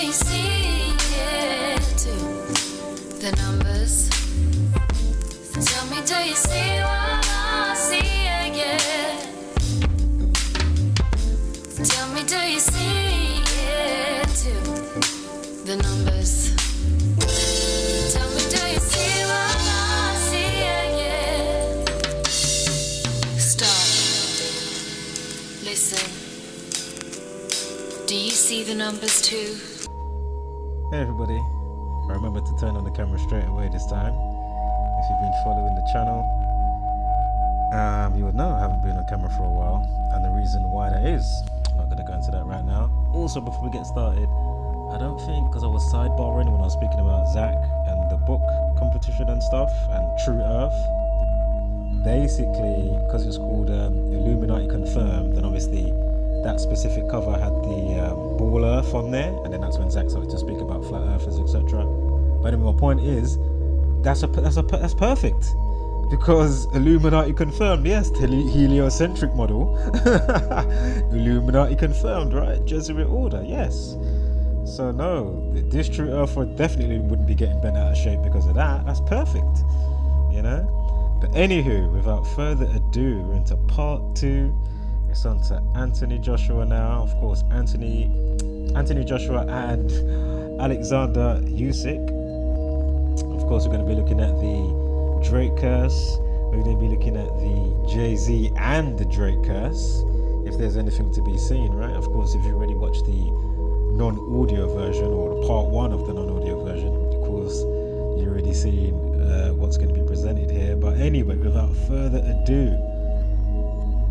you see it too? The numbers. Tell me, do you see what I see again? Tell me, do you see it too? The numbers. Tell me, do you see what I see again? Stop. Listen. Do you see the numbers too? Hey everybody, I remember to turn on the camera straight away this time. If you've been following the channel, you would know I haven't been on camera for a while, and the reason why that is, I'm not going to go into that right now. Also, before we get started, I don't think, because I was sidebarring when I was speaking about Zach and the book competition and stuff, and True Earth, basically, because it's called Illuminati Confirmed, then obviously that specific cover had the ball earth on there, and then that's when Zach started to speak about flat earthers, etc. But anyway, my point is, that's perfect, because Illuminati confirmed, yes, heliocentric model. Illuminati confirmed, right? Jesuit Order, yes. So no, this True Earther definitely wouldn't be getting bent out of shape because of that. That's perfect, you know. But anywho, without further ado, we're into part 2. It's on to Anthony Joshua now. Of course, Anthony Joshua and Oleksandr Usyk. Of course, we're going to be looking at the Drake curse. We're going to be looking at the Jay-Z and the Drake curse, if there's anything to be seen, right? Of course, if you already watched the non-audio version, or the part 1 of the non-audio version, of course, you're already seeing what's going to be presented here. But anyway, without further ado,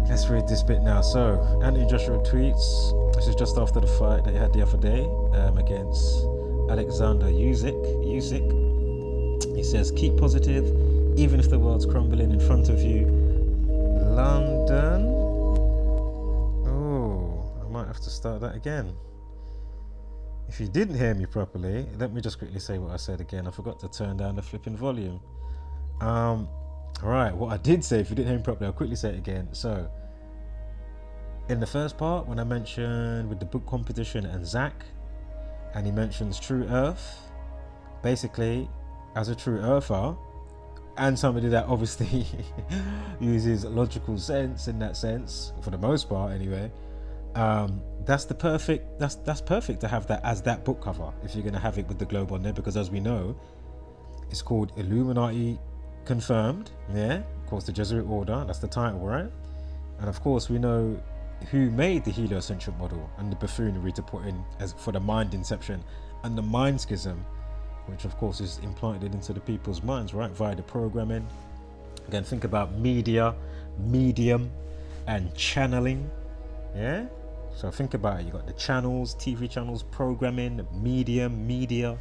let's read this bit now. So, Anthony Joshua tweets, this is just after the fight that he had the other day against Oleksandr Usyk. He says, keep positive, even if the world's crumbling in front of you. London. Oh, I might have to start that again. If you didn't hear me properly, let me just quickly say what I said again. I forgot to turn down the flipping volume. Alright, what I did say, if you didn't hear me properly, I'll quickly say it again. So, in the first part, when I mentioned with the book competition and Zach, and he mentions True Earth, basically, as a True Earther, and somebody that obviously uses logical sense in that sense, for the most part anyway, that's perfect to have that as that book cover, if you're going to have it with the globe on there, because as we know, it's called Illuminati Confirmed, yeah, of course the Jesuit Order, that's the title, right? And of course we know who made the heliocentric model and the buffoonery to put in as for the mind inception and the mind schism, which of course is implanted into the people's minds, right, via the programming. Again, think about media, medium, and channeling, yeah? So think about it, you got the channels, TV channels, programming, medium, media.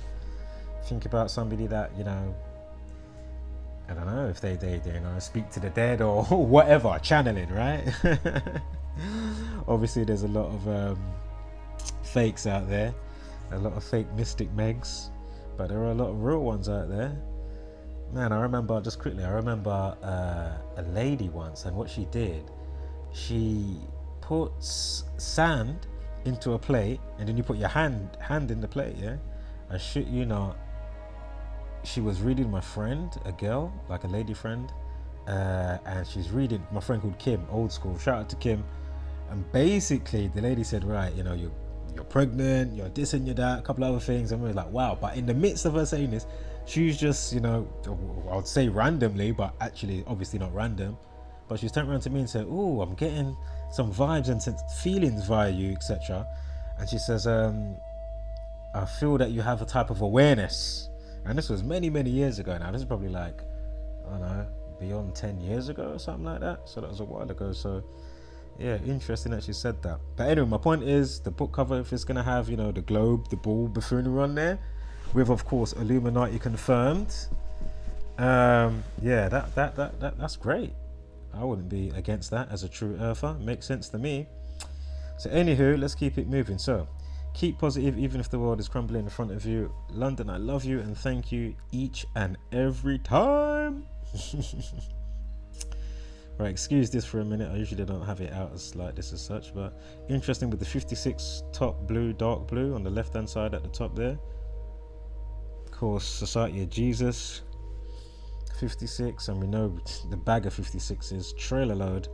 Think about somebody that, you know, I don't know if they you know, speak to the dead or whatever, channeling, right? Obviously there's a lot of fakes out there, a lot of fake mystic megs, but there are a lot of real ones out there. Man, I remember a lady once, and what she did, she puts sand into a plate, and then you put your hand in the plate, yeah? I shit you not, she was reading my friend, a girl, like a lady friend, and she's reading my friend called Kim, old school, shout out to Kim. And basically the lady said, right, you know, you're pregnant, you're this and you're that, a couple of other things, and we were like, wow. But in the midst of her saying this, she's just, you know, I would say randomly, but actually obviously not random, but she's turned around to me and said, oh, I'm getting some vibes and some feelings via you, etc. And she says, I feel that you have a type of awareness. And this was many years ago now. This is probably like, I don't know, beyond 10 years ago or something like that. So that was a while ago. So yeah, interesting that she said that. But anyway, my point is, the book cover, if it's going to have, you know, the globe, the ball, buffoonery on there, with of course Illuminati confirmed, yeah, that's great. I wouldn't be against that as a True Earther. Makes sense to me. So anywho, let's keep it moving. So keep positive even if the world is crumbling in front of you. London, I love you and thank you each and every time. Right, excuse this for a minute. I usually don't have it out as like this as such, but interesting with the 56 top blue, dark blue on the left hand side at the top there. Of course, Society of Jesus 56, and we know the bag of 56 is trailer load,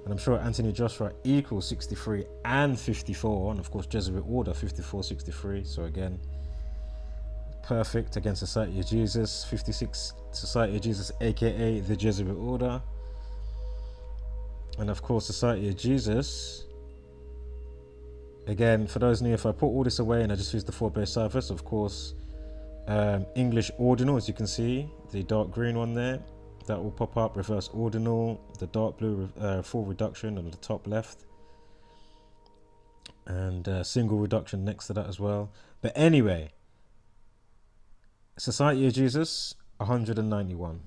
and I'm sure Anthony Joshua equals 63 and 54, and of course Jesuit Order 54, 63. So again, perfect against Society of Jesus 56, Society of Jesus aka the Jesuit Order. And of course Society of Jesus, again, for those new, if I put all this away and I just use the 4-base ciphers, of course English ordinal, as you can see, the dark green one there, that will pop up. Reverse ordinal, the dark blue full reduction on the top left, and single reduction next to that as well. But anyway, Society of Jesus 191.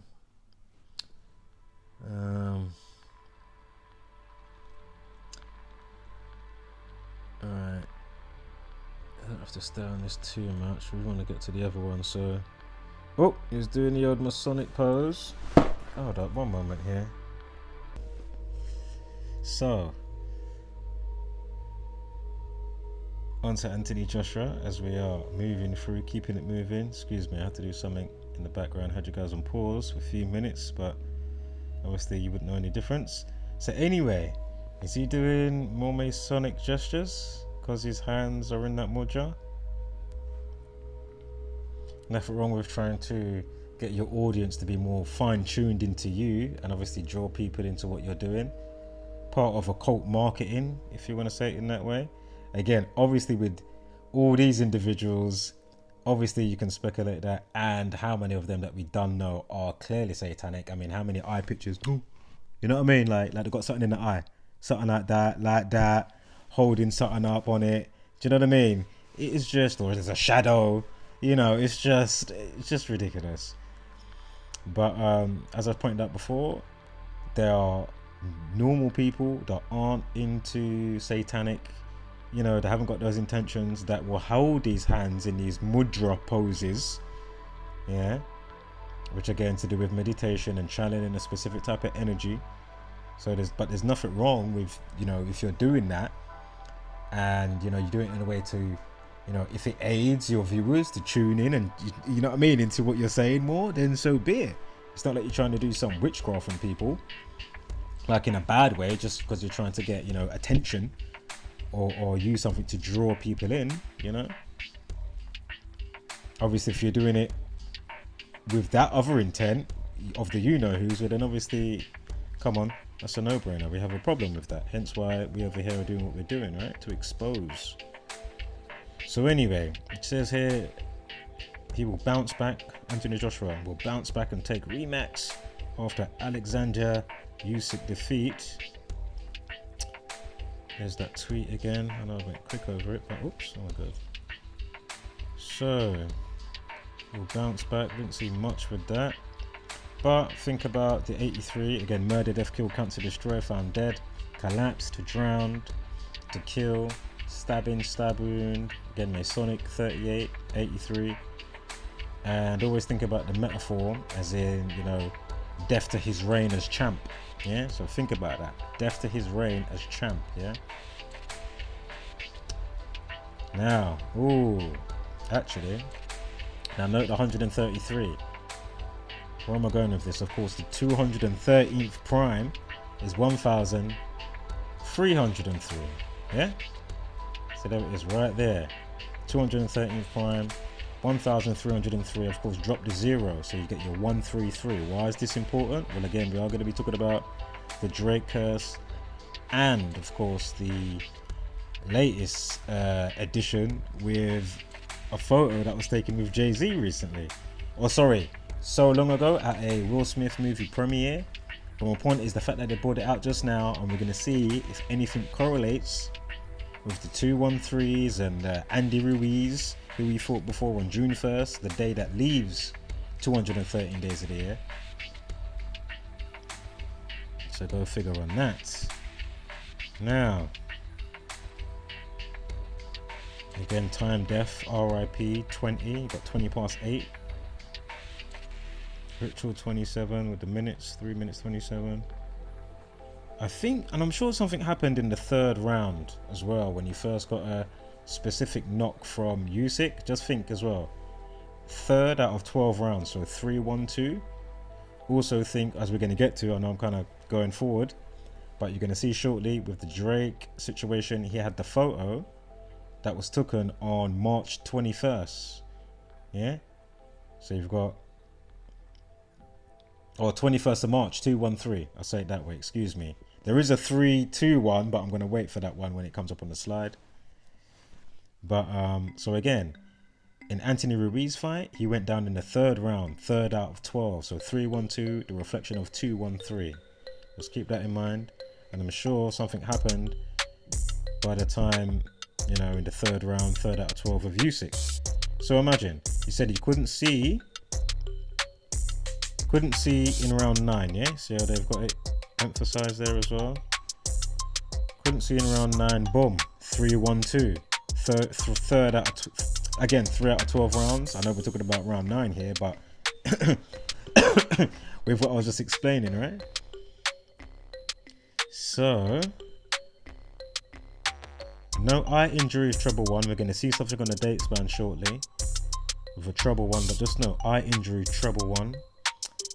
Alright, I don't have to stay on this too much. We want to get to the other one. So, oh, he's doing the old Masonic pose. Hold up, one moment here. So, on to Anthony Joshua as we are moving through, keeping it moving. Excuse me, I had to do something in the background. Had you guys on pause for a few minutes, but obviously you wouldn't know any difference. So anyway, is he doing more Masonic gestures because his hands are in that mudra? Nothing wrong with trying to get your audience to be more fine-tuned into you and obviously draw people into what you're doing. Part of occult marketing, if you want to say it in that way. Again, obviously with all these individuals, obviously you can speculate that, and how many of them that we don't know are clearly satanic. I mean, how many eye pictures? You know what I mean? Like they've got something in the eye, something like that, holding something up on it. Do you know what I mean? It is just, or there's a shadow. You know, it's just ridiculous. But as I've pointed out before, there are normal people that aren't into satanic, you know, they haven't got those intentions, that will hold these hands in these mudra poses, yeah, which again to do with meditation and channeling a specific type of energy. So there's nothing wrong with, you know, if you're doing that and, you know, you do it in a way to, you know, if it aids your viewers to tune in and, you know what I mean, into what you're saying more, then so be it. It's not like you're trying to do some witchcraft on people, like in a bad way, just because you're trying to get, you know, attention or use something to draw people in, you know. Obviously, if you're doing it with that other intent of the you-know-who's, well, then obviously, come on, that's a no-brainer. We have a problem with that. Hence why we over here are doing what we're doing, right? To expose. So anyway, it says here, he will bounce back, Anthony Joshua will bounce back and take rematch after Oleksandr Usyk defeat. There's that tweet again. I know I went quick over it, but oops, oh my god. So, we'll bounce back. Didn't see much with that. But think about the 83. Again, murder, death, kill, cancer, destroy, found dead, collapsed, drowned, to kill, stabbing, stab wound. Again, Masonic 38, 83. And always think about the metaphor as in, you know, death to his reign as champ. Yeah, so think about that. Death to his reign as champ. Yeah. Now, actually, now note the 133. Where am I going with this? Of course, the 213th prime is 1,303. Yeah. So there it is, right there. 213th prime, 1,303. Of course, drop the 0, so you get your 133. Why is this important? Well, again, we are going to be talking about the Drake curse, and of course the latest edition with a photo that was taken with Jay-Z recently, or sorry, so long ago at a Will Smith movie premiere. But my point is the fact that they brought it out just now, and we're going to see if anything correlates with the 213s and Andy Ruiz, who we fought before on June 1st, the day that leaves 213 days of the year. So go figure on that. Now, again, time death, RIP 20, got 20 past 8. Ritual 27 with the minutes, 3 minutes 27. I think, and I'm sure something happened in the third round as well when you first got a specific knock from Usyk. Just think as well, third out of 12 rounds, so 3-1-2. Also think, as we're going to get to, I know I'm kind of going forward, but you're going to see shortly with the Drake situation, he had the photo that was taken on March 21st. Yeah, so you've got, or 21st of March 213. I'll say it that way, excuse me. There is a 3-2-1, but I'm going to wait for that one when it comes up on the slide. But so again, in Anthony Ruiz fight, he went down in the third round, third out of 12. So 3-1-2, the reflection of 2-1-3. Just keep that in mind. And I'm sure something happened by the time, you know, in the third round, third out of 12 of Usyk. So imagine, he said he couldn't see in round 9, yeah? See how they've got it emphasized there as well? Couldn't see in round 9, boom, 3-1-2. Third out of, again, 3 out of 12 rounds. I know we're talking about round 9 here, but with what I was just explaining, right? So, no eye injury is trouble 1. We're going to see something on the date span shortly with a trouble 1, but just know eye injury trouble 1.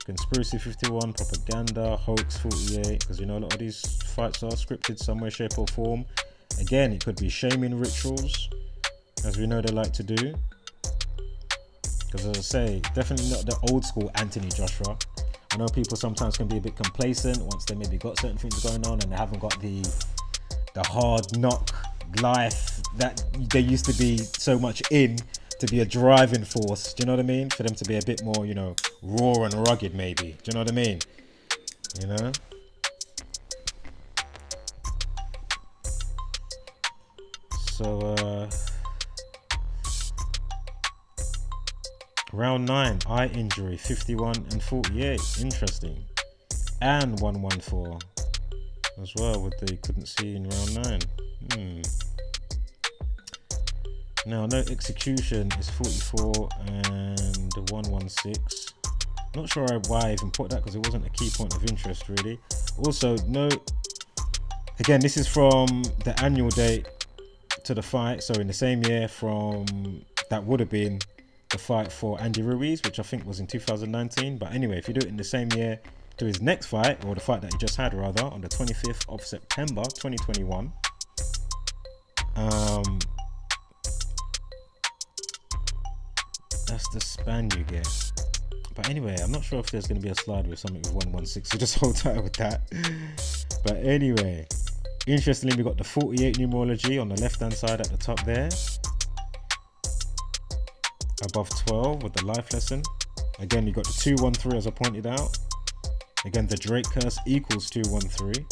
Conspiracy 51, propaganda, hoax 48, because you know a lot of these fights are scripted some way, shape or form. Again, it could be shaming rituals, as we know they like to do. Because as I say, definitely not the old school Anthony Joshua. I know people sometimes can be a bit complacent once they maybe got certain things going on and they haven't got the hard knock life that they used to be so much in, to be a driving force. Do you know what I mean? For them to be a bit more, you know, raw and rugged maybe. Do you know what I mean? You know? So, round 9, eye injury, 51 and 48. Interesting. And 114 as well, what they couldn't see in round 9. Now, no execution is 44 and 116. Not sure why I even put that, because it wasn't a key point of interest really. Also, no, again, this is from the annual date to the fight, so in the same year from that would have been the fight for Andy Ruiz, which I think was in 2019. But anyway, if you do it in the same year to his next fight, or the fight that he just had rather, on the 25th of September 2021, that's the span you get. But anyway, I'm not sure if there's going to be a slide with something with 116, so just hold tight with that. But anyway, interestingly, we got the 48 numerology on the left hand side at the top there, above 12 with the life lesson. Again, you got the 213 as I pointed out. Again, the Drake curse equals 213.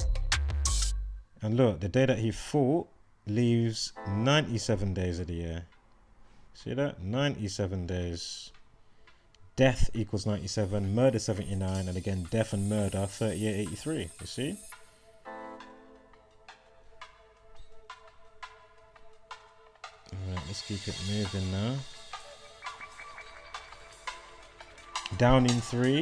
And look, the day that he fought leaves 97 days of the year. See that? 97 days. Death equals 97, murder 79, and again, death and murder 3883. You see? Alright, let's keep it moving now. Down in 3,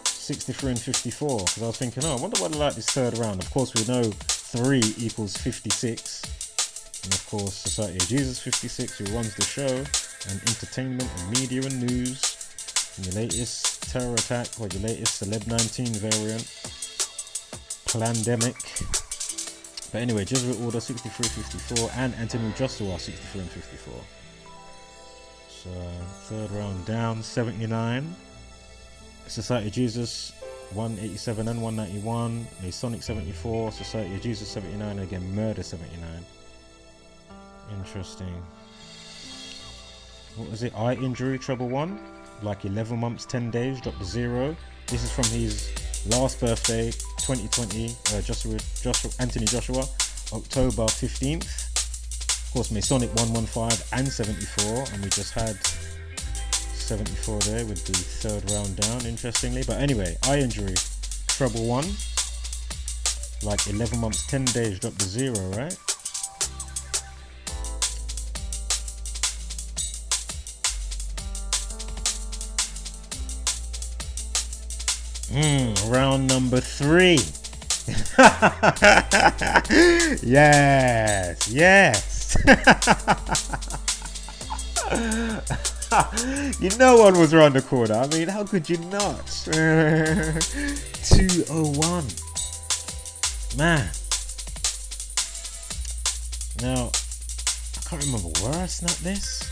63 and 54. Because I was thinking, oh, I wonder what I like this third round. Of course, we know 3 equals 56. And of course, Society of Jesus 56, who runs the show, and entertainment and media and news. And your latest terror attack, or your latest Celeb 19 variant, Plandemic. But anyway, Jesuit Order 63-54 and Anthony Joshua 63 and 54. So third round down, 79. Society of Jesus 187 and 191. Masonic 74, Society of Jesus 79, and again Murder 79. Interesting. What was it? Eye injury, trouble 1. Like 11 months, 10 days, dropped to 0. This is from his last birthday, 2020. Anthony Joshua, October 15th. Of course, Masonic 115 and 74. And we just had 74 there with the third round down, interestingly. But anyway, eye injury, trouble 1. Like 11 months, 10 days, dropped to 0, right? Round number 3. Yes. You know one was around the corner. I mean, how could you not? 201. Man. Now, I can't remember where I snapped this.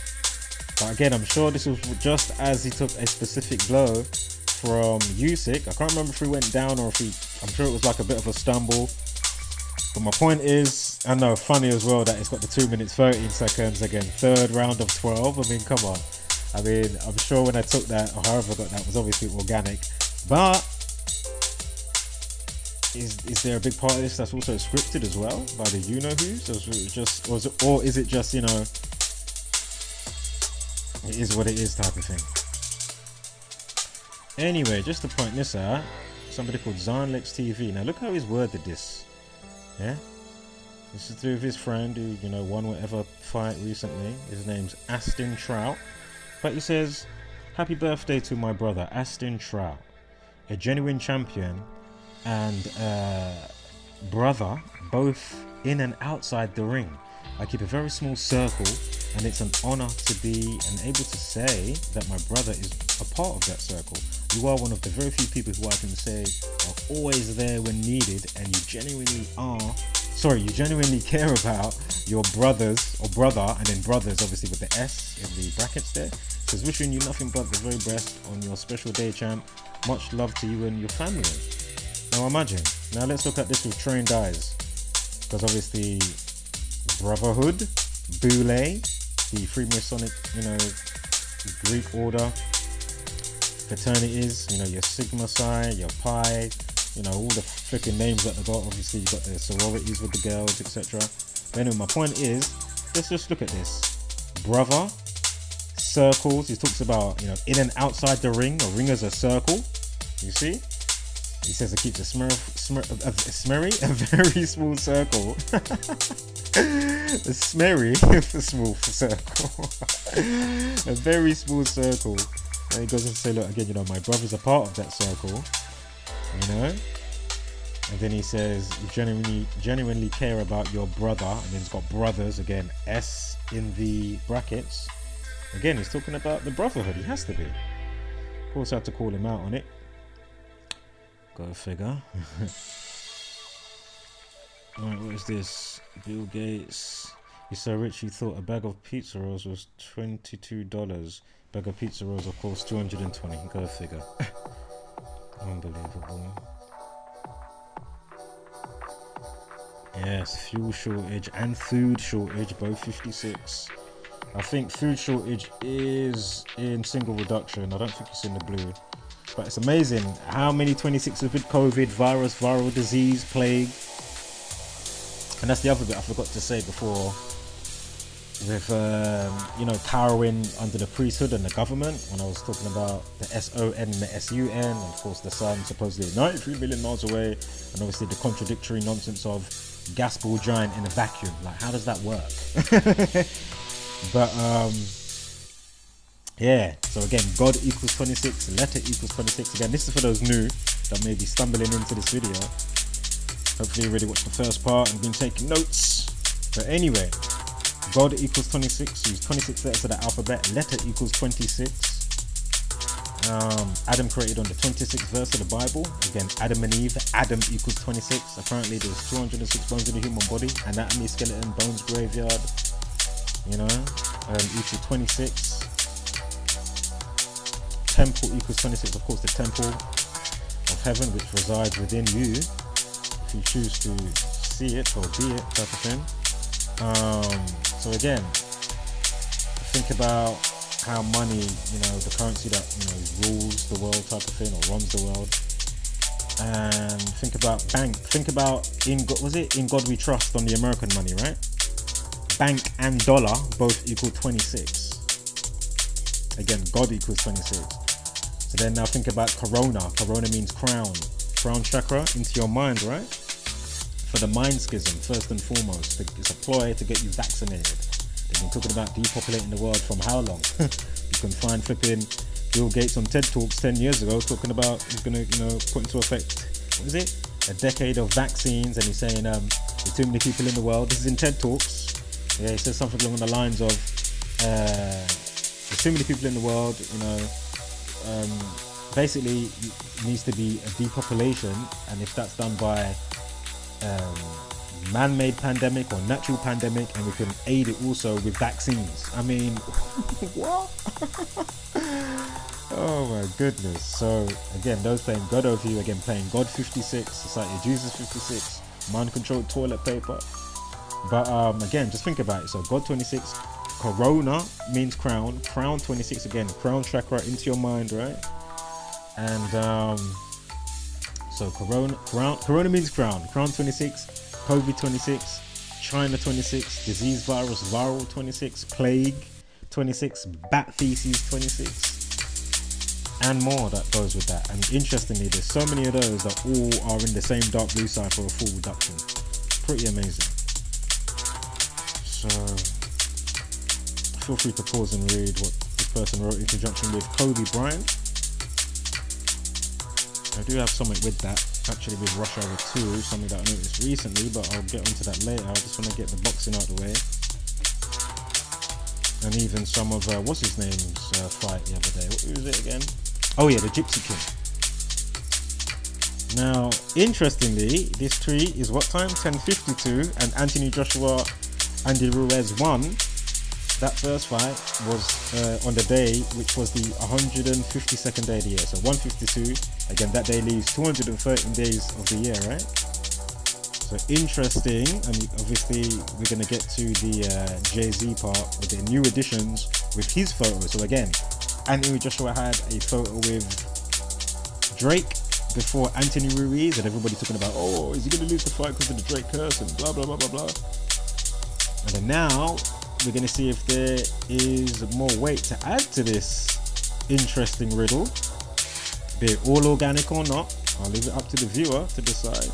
But again, I'm sure this was just as he took a specific blow from Usyk. I can't remember if he went down or if I'm sure it was like a bit of a stumble. But my point is, I know, funny as well that it's got the 2 minutes 13 seconds again, third round of 12. I mean, come on. I mean, I'm sure when I took that, or however I got that, was obviously organic. But is there a big part of this that's also scripted as well by the you-know-who's? Or is it just, you know, it is what it is type of thing? Anyway, just to point this out, somebody called Zarnlex TV. Now look how he's worded this. Yeah, this is through his friend who, you know, won whatever fight recently. His name's Aston Trout. But he says, happy birthday to my brother Aston Trout, a genuine champion and brother both in and outside the ring. I keep a very small circle, and it's an honor to be and able to say that my brother is a part of that circle. You are one of the very few people who I can say are always there when needed, and you genuinely care about your brothers, or brother, and then brothers obviously with the S in the brackets there. Says, wishing you nothing but the very best on your special day, champ. Much love to you and your family. Now imagine, now let's look at this with trained eyes, because obviously Brotherhood, Boule, the Freemasonic, you know, Greek order, fraternities, you know, your Sigma Psi, your Pi, you know, all the freaking names that they got. Obviously, you've got the sororities with the girls, etc. But anyway, my point is, let's just look at this. Brother, circles. He talks about, you know, in and outside the ring. A ring is a circle. You see? He says it keeps a very small circle. A small circle. A very small circle. And he goes on to say, look, again, you know, my brother's a part of that circle, you know. And then he says, you genuinely care about your brother. And then he's got brothers, again, S in the brackets. Again, he's talking about the brotherhood. He has to be. Of course, I had to call him out on it. Go figure. Alright, what is this? Bill Gates. He's so rich he thought a bag of pizza rolls was $22. Bag of pizza rolls, of course, $220. Go figure. Unbelievable. Yes, fuel shortage and food shortage, both 56. I think food shortage is in single reduction. I don't think it's in the blue. But it's amazing how many 26s with COVID, virus, viral disease, plague. And that's the other bit I forgot to say before. With, you know, cowering under the priesthood and the government, when I was talking about the SON and the SUN, and of course the sun supposedly 93 million miles away, and obviously the contradictory nonsense of gas ball giant in a vacuum. Like, how does that work? But yeah, so again, God equals 26, letter equals 26. Again, this is for those new that may be stumbling into this video. Hopefully you already watched the first part and been taking notes. But anyway, God equals 26, use 26 letters of the alphabet, letter equals 26. Adam created on the 26th verse of the Bible. Again, Adam and Eve, Adam equals 26. Apparently there's 206 bones in the human body, anatomy, skeleton, bones, graveyard, you know, equals 26. Temple equals 26, of course the temple of heaven which resides within you, if you choose to see it or be it, type of thing. So again, think about how money, you know, the currency that, you know, rules the world type of thing, or runs the world. And think about bank, think about in God, was it In God We Trust on the American money, right? Bank and dollar both equal 26. Again, God equals 26. So then now think about corona. Corona means crown. Crown chakra into your mind, right? For the mind schism, first and foremost. It's a ploy to get you vaccinated. They've been talking about depopulating the world from how long? You can find flipping Bill Gates on TED Talks 10 years ago talking about he's going to, you know, put into effect, what is it? a decade of vaccines, and he's saying there's too many people in the world. This is in TED Talks. Yeah, he says something along the lines of there's too many people in the world, basically it needs to be a depopulation, and if that's done by man-made pandemic or natural pandemic, and we can aid it also with vaccines. I mean, what? Oh my goodness. So again, those playing God over you, again playing God 56, Society of Jesus 56, mind-controlled toilet paper. But again, just think about it. So God 26, Corona means crown, crown 26, again, crown chakra into your mind, right? And so Corona means crown, crown 26, COVID 26, China 26, disease virus viral 26, plague 26, bat feces 26, and more that goes with that. And interestingly, there's so many of those that all are in the same dark blue side for a full reduction. Pretty amazing. So feel free to pause and read what this person wrote in conjunction with Kobe Bryant. I do have something with that, actually, with Rush Hour 2, something that I noticed recently, but I'll get onto that later. I just want to get the boxing out of the way. And even some of, what's his name's fight the other day. What was it again? Oh yeah, the Gypsy King. Now, interestingly, this tree is what time? 10:52, and Anthony Joshua, Andy Ruiz won. That first fight was on the day, which was the 152nd day of the year. So 152, again, that day leaves 213 days of the year, right? So interesting, and obviously we're going to get to the Jay-Z part with the new additions with his photo. So again, Anthony Joshua had a photo with Drake before Anthony Ruiz, and everybody talking about, oh, is he going to lose the fight because of the Drake curse and blah, blah, blah, blah, blah. And then now, we're going to see if there is more weight to add to this interesting riddle, be it all organic or not. I'll leave it up to the viewer to decide.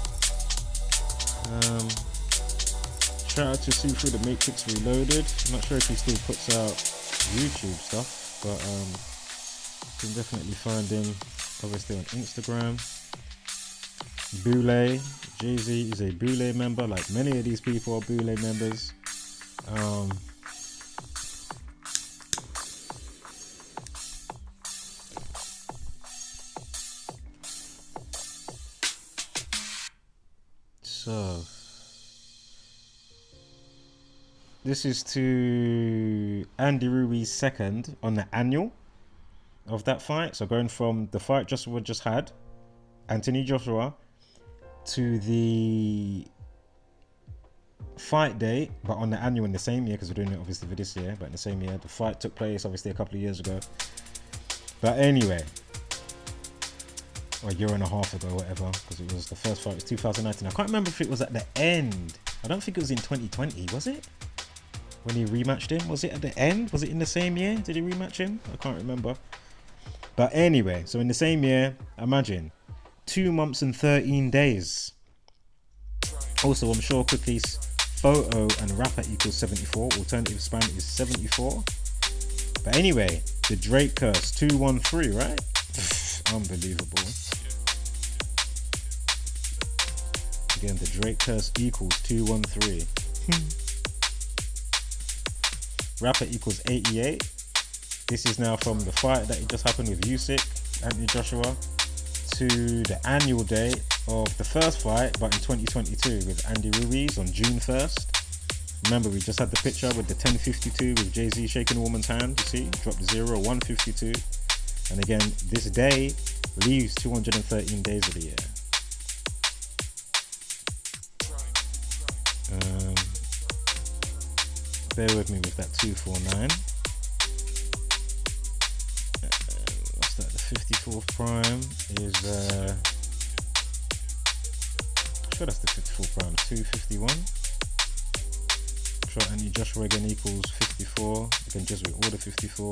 Shout out to See Through the Matrix Reloaded. I'm not sure if he still puts out YouTube stuff, but you can definitely find him obviously on Instagram. Boule, Jay-Z is a Boule member, like many of these people are Boule members. So this is to Andy Ruiz second on the annual of that fight. So going from the fight Joshua just had, Anthony Joshua, to the fight day, but on the annual in the same year, because we're doing it obviously for this year, but in the same year. The fight took place obviously a couple of years ago. But anyway, or a year and a half ago, whatever, because it was the first fight was 2019. I can't remember if it was at the end. I don't think it was in 2020, was it? When he rematched him? Was it at the end? Was it in the same year? Did he rematch him? I can't remember. But anyway, so in the same year, imagine 2 months and 13 days. Also, I'm sure Cookie's photo and rapper equals 74. Alternative span is 74. But anyway, the Drake curse 213, right? Unbelievable. Again, the Drake curse equals 213. Rapper equals 88. This is now from the fight that just happened with Usyk, Anthony Joshua, to the annual day of the first fight, but in 2022 with Andy Ruiz on June 1st. Remember, we just had the picture with the 10:52 with Jay-Z shaking a woman's hand. You see, drop the 0, 152. And again, this day leaves 213 days of the year. Bear with me with that 249. What's that? The 54th prime is I'm sure that's the 54th prime. 251. Sure, Anthony Joshua again equals 54. Again, Jesuit Order 54.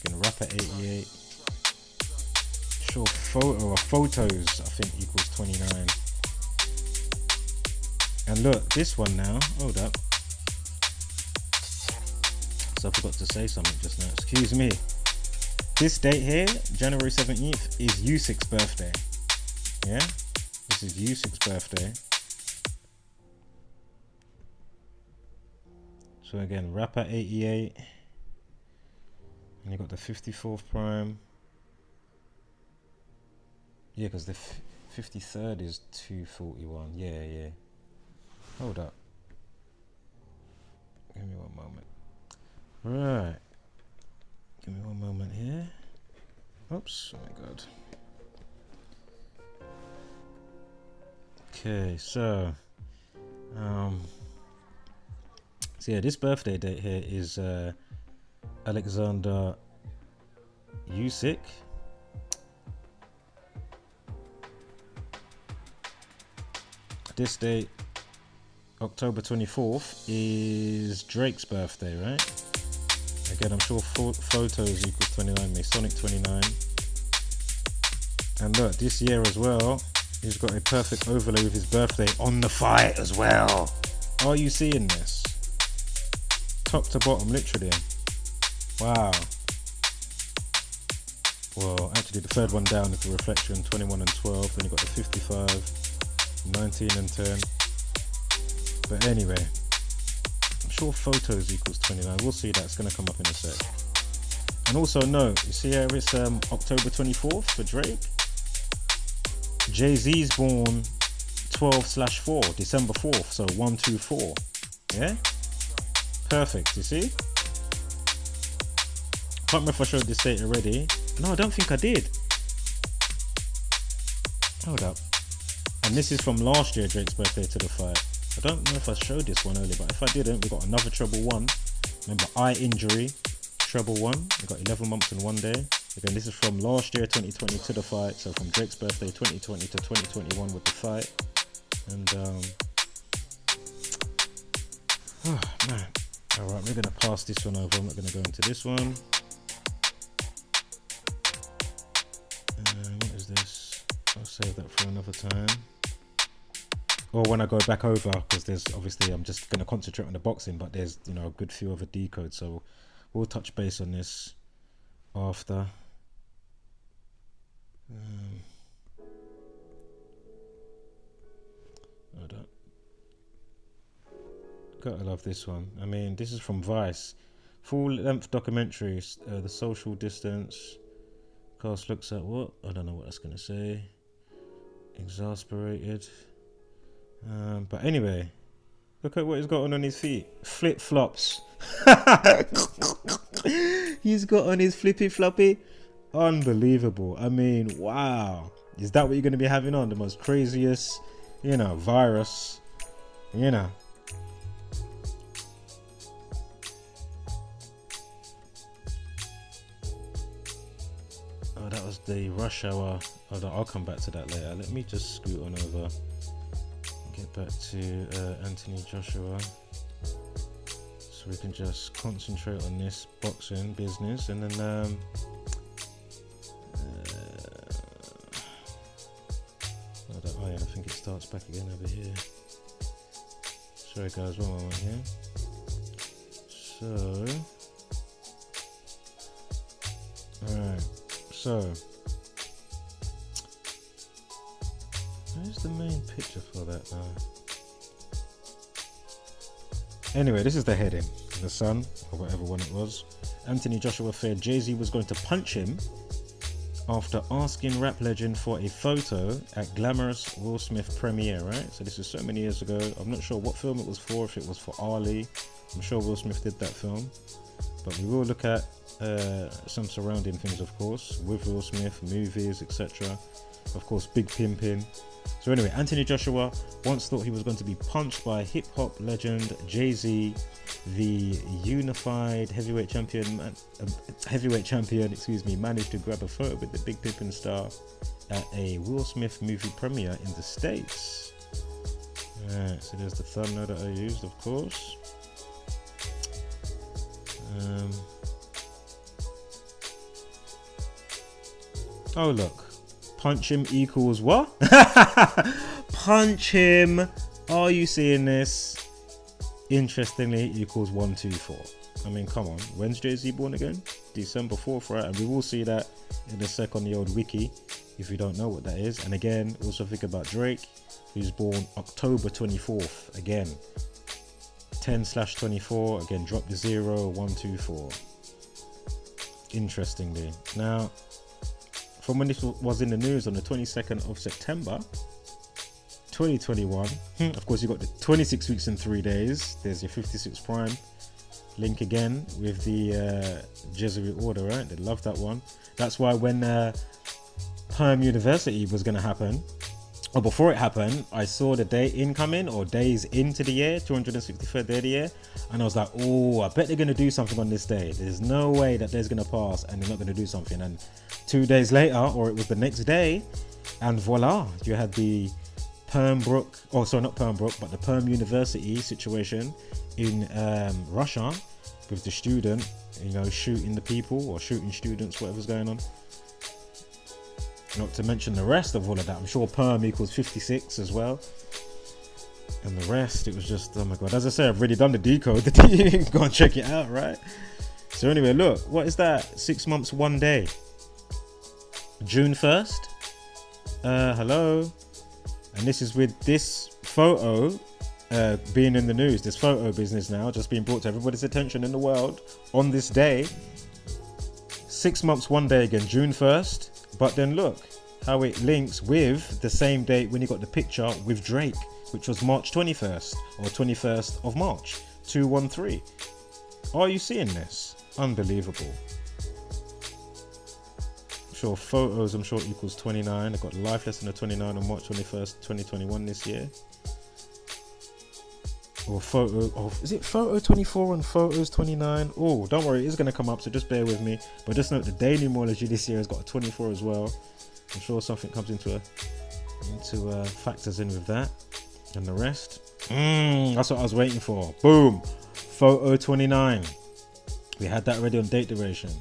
Again, rapper 88. Sure, photo or photos I think equals 29. And look, this one now. Hold up. So I forgot to say something just now. Excuse me. This date here, January 17th, is Usyk's birthday. Yeah? This is Usyk's birthday. So again, rapper 88. And you got the 54th prime. Yeah, because the 53rd is 241. Yeah. Hold up. Give me one moment. Right. Give me one moment here. Oops. Oh my god. Okay, so yeah, this birthday date here is Oleksandr Usyk. This date, October 24th, is Drake's birthday, right? Again, I'm sure photos equals 29, Masonic 29. And look, this year as well, he's got a perfect overlay with his birthday on the fight as well. Are you seeing this? Top to bottom, literally. Wow. Well, actually the third one down is the reflection, 21 and 12. Then you got the 55, 19 and 10. But anyway, I'm sure photos equals 29. We'll see, that's going to come up in a sec. And also note, you see how it's October 24th for Drake? Jay-Z's born 12/4, December 4th, so 124. Yeah? Perfect, you see? Can't remember if I showed this date already. No, I don't think I did. Hold up. And this is from last year, Drake's birthday to the fight. I don't know if I showed this one earlier, but if I didn't, we got another treble one. Remember, eye injury, treble one. We got 11 months and 1 day. Again, this is from last year, 2020 to the fight. So from Drake's birthday, 2020 to 2021 with the fight. And, oh man. Alright, we're going to pass this one over. I'm not going to go into this one. What is this? I'll save that for another time. Or when I go back over, because there's obviously, I'm just going to concentrate on the boxing, but there's, you know, a good few other decodes. So we'll touch base on this after. Hold up. Gotta love this one. I mean, this is from Vice. Full-length documentaries. The social distance. Cast looks at what? I don't know what that's gonna say. Exasperated. But anyway, look at what he's got on his feet. Flip-flops. He's got on his flippy-floppy. Unbelievable. I mean, wow. Is that what you're gonna be having on? The most craziest, you know, virus, you know. Oh, that was the rush hour. Oh, I'll come back to that later. Let me just scoot on over. Get back to Anthony Joshua. So we can just concentrate on this boxing business. And then... oh yeah, I think it starts back again over here. Sorry guys, one moment here. So... Alright. So, where's the main picture for that now? Anyway, this is the heading. The Sun, or whatever one it was. Anthony Joshua feared Jay-Z was going to punch him after asking rap legend for a photo at glamorous Will Smith premiere, right? So this is so many years ago. I'm not sure what film it was for, if it was for Ali. I'm sure Will Smith did that film. But we will look at some surrounding things, of course, with Will Smith, movies, etc. Of course, big pimping. So anyway, Anthony Joshua once thought he was going to be punched by hip-hop legend Jay-Z, the unified heavyweight champion, managed to grab a photo with the big pimping star at a Will Smith movie premiere in the States. Alright, so there's the thumbnail that I used, of course. Oh look, punch him equals what? Punch him. Are you seeing this? Interestingly, equals 124. I mean, come on. When's Jay-Z born again? December 4th, right? And we will see that in a sec on the old wiki. if you don't know what that is. And again, also think about Drake, who's born October 24th. Again, 10/24. Again, drop the 0, 1, 2, 4. Interestingly, now from when this was in the news on the 22nd of September 2021, of course you got the 26 weeks and 3 days. There's your 56 prime link again with the Jesuit Order, right? They love that one. That's why when Perm University was going to happen, or before it happened, I saw the day incoming or days into the year, 263rd day of the year, and I was like, oh, I bet they're going to do something on this day. There's no way that day's going to pass and they're not going to do something. And 2 days later, or it was the next day, and voila, you had the Permbrook, oh sorry, not Permbrook, but the Perm University situation in Russia with the student, you know, shooting the people or shooting students, whatever's going on. Not to mention the rest of all of that. I'm sure Perm equals 56 as well. And the rest, it was just, oh my God. As I say, I've already done the decode. Go and check it out, right? So anyway, look, what is that? 6 months, 1 day. June 1st. Hello. And this is with this photo being in the news. This photo business now just being brought to everybody's attention in the world on this day. 6 months, 1 day again, June 1st. But then look how it links with the same date when you got the picture with Drake, which was March 21st or 21st of March, 213. Are you seeing this? Unbelievable. Sure, photos, I'm sure equals 29. I got life lesson of 29 on March 21st, 2021 this year. Or photo, oh, is it photo 24 and photos 29? Oh, don't worry, it's going to come up, so just bear with me. But just note the daily numerology this year has got a 24 as well. I'm sure something comes into factors in with that. And the rest. That's what I was waiting for. Boom. Photo 29. We had that already on date duration.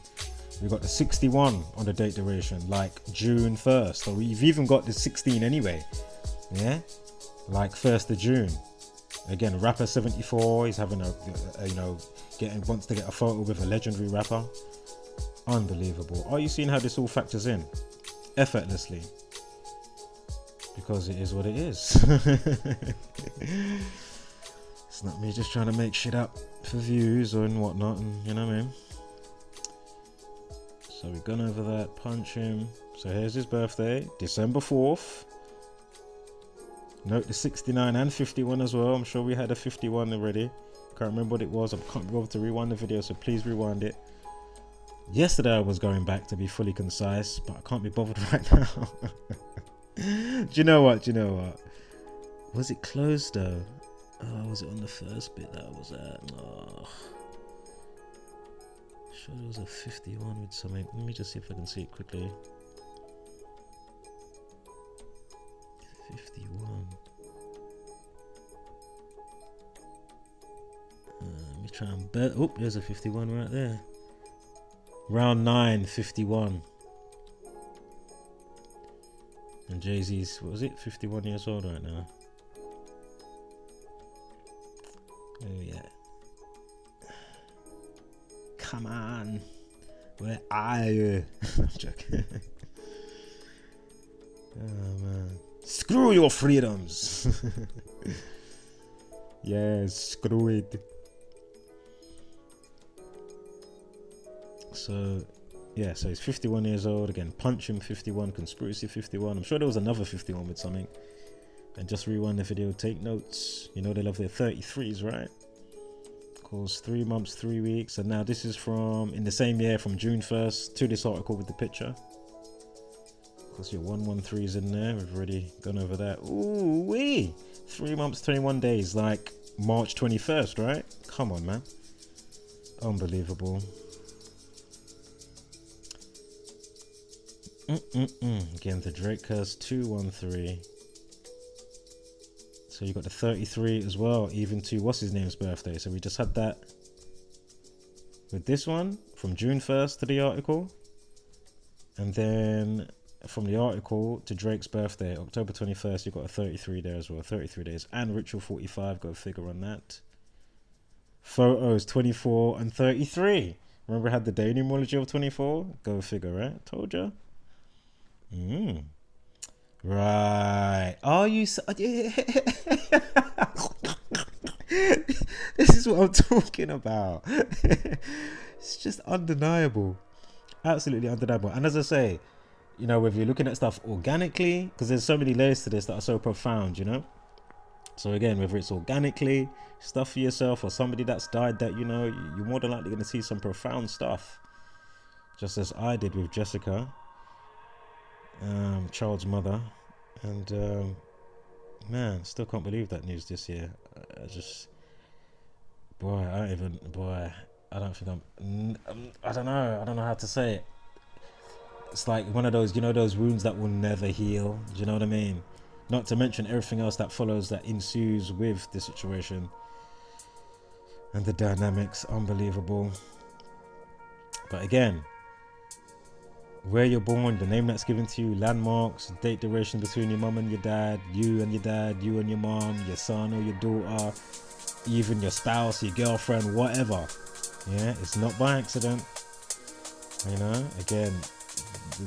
We got the 61 on the date duration, like June 1st. So we've even got the 16 anyway. Yeah? Like 1st of June. Again, rapper 74, he's having wants to get a photo with a legendary rapper. Unbelievable. Are you seeing how this all factors in? Effortlessly. Because it is what it is. It's not me just trying to make shit up for views or and whatnot, and you know what I mean? So we've gone over that, punch him. So here's his birthday, December 4th. Note the 69 and 51 as well. I'm sure we had a 51 already. Can't remember what it was. I can't be able to rewind the video, so please rewind it. Yesterday I was going back to be fully concise, but I can't be bothered right now. Do you know what? Was it closed though? Oh, was it on the first bit that I was at? Oh. Sure there was a 51 with something. Let me just see if I can see it quickly. 51. Let me try and bet. Oh, there's a 51 right there. Round 9, 51. And Jay-Z's, what was it? 51 years old right now. Oh yeah. Come on. Where are you? I'm joking. Oh man. Screw your freedoms. Yes, screw it. So yeah, so he's 51 years old. Again, punch him 51, conspiracy 51. I'm sure there was another 51 with something. And just rewind the video, take notes. You know they love their 33s, right? Of course, 3 months, 3 weeks. And now this is from in the same year, from June 1st to this article with the picture. Of course, your 113's in there. We've already gone over that. Ooh wee! 3 months, 21 days, like March 21st, right? Come on, man. Unbelievable. Again, the Drake has 213. So you got the 33 as well, even to what's his name's birthday. So we just had that with this one from June 1st to the article, and then from the article to Drake's birthday, October 21st, you got a 33 there as well. 33 days. And Ritual 45, go figure on that. Photos 24 and 33. Remember I had the day numerology of 24? Go figure, right? Told ya. Mm. Right. Oh, you. This is what I'm talking about. It's just undeniable. Absolutely undeniable. And as I say, you know, whether you're looking at stuff organically, because there's so many layers to this that are so profound, you know. So again, whether it's organically, stuff for yourself, or somebody that's died that, you know, you're more than likely going to see some profound stuff. Just as I did with Jessica, child's mother. And man, still can't believe that news this year. I just, boy, I don't think I don't know how to say it. It's like one of those, you know, those wounds that will never heal. Do you know what I mean? Not to mention everything else that follows, that ensues with the situation and the dynamics. Unbelievable. But again, where you're born, the name that's given to you, landmarks, date duration between your mum and your dad, you and your mum, your son or your daughter, even your spouse, your girlfriend, whatever. Yeah, it's not by accident. You know, again,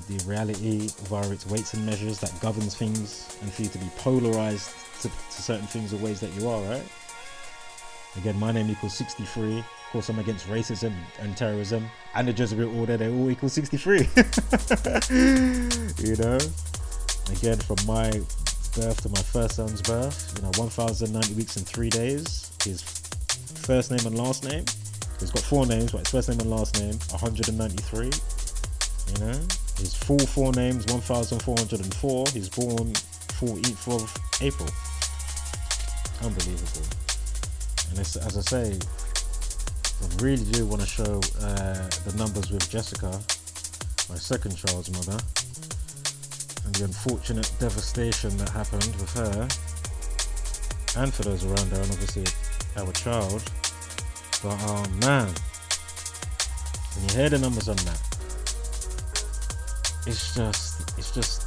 the reality via its weights and measures that governs things, and for you to be polarized to certain things or ways that you are, right? Again, my name equals 63. Of course, I'm against racism and terrorism and the Jesuit Order. They all equal 63. You know, again, from my birth to my first son's birth, you know, 1,090 weeks and 3 days. His first name and last name. He's got 4 names, but his first name and last name, 193. You know, his full 4 names, 1,404. He's born 14th of April. Unbelievable. And it's, as I say, I really do want to show the numbers with Jessica, my second child's mother, and the unfortunate devastation that happened with her and for those around her, and obviously our child. But man, when you hear the numbers on that, it's just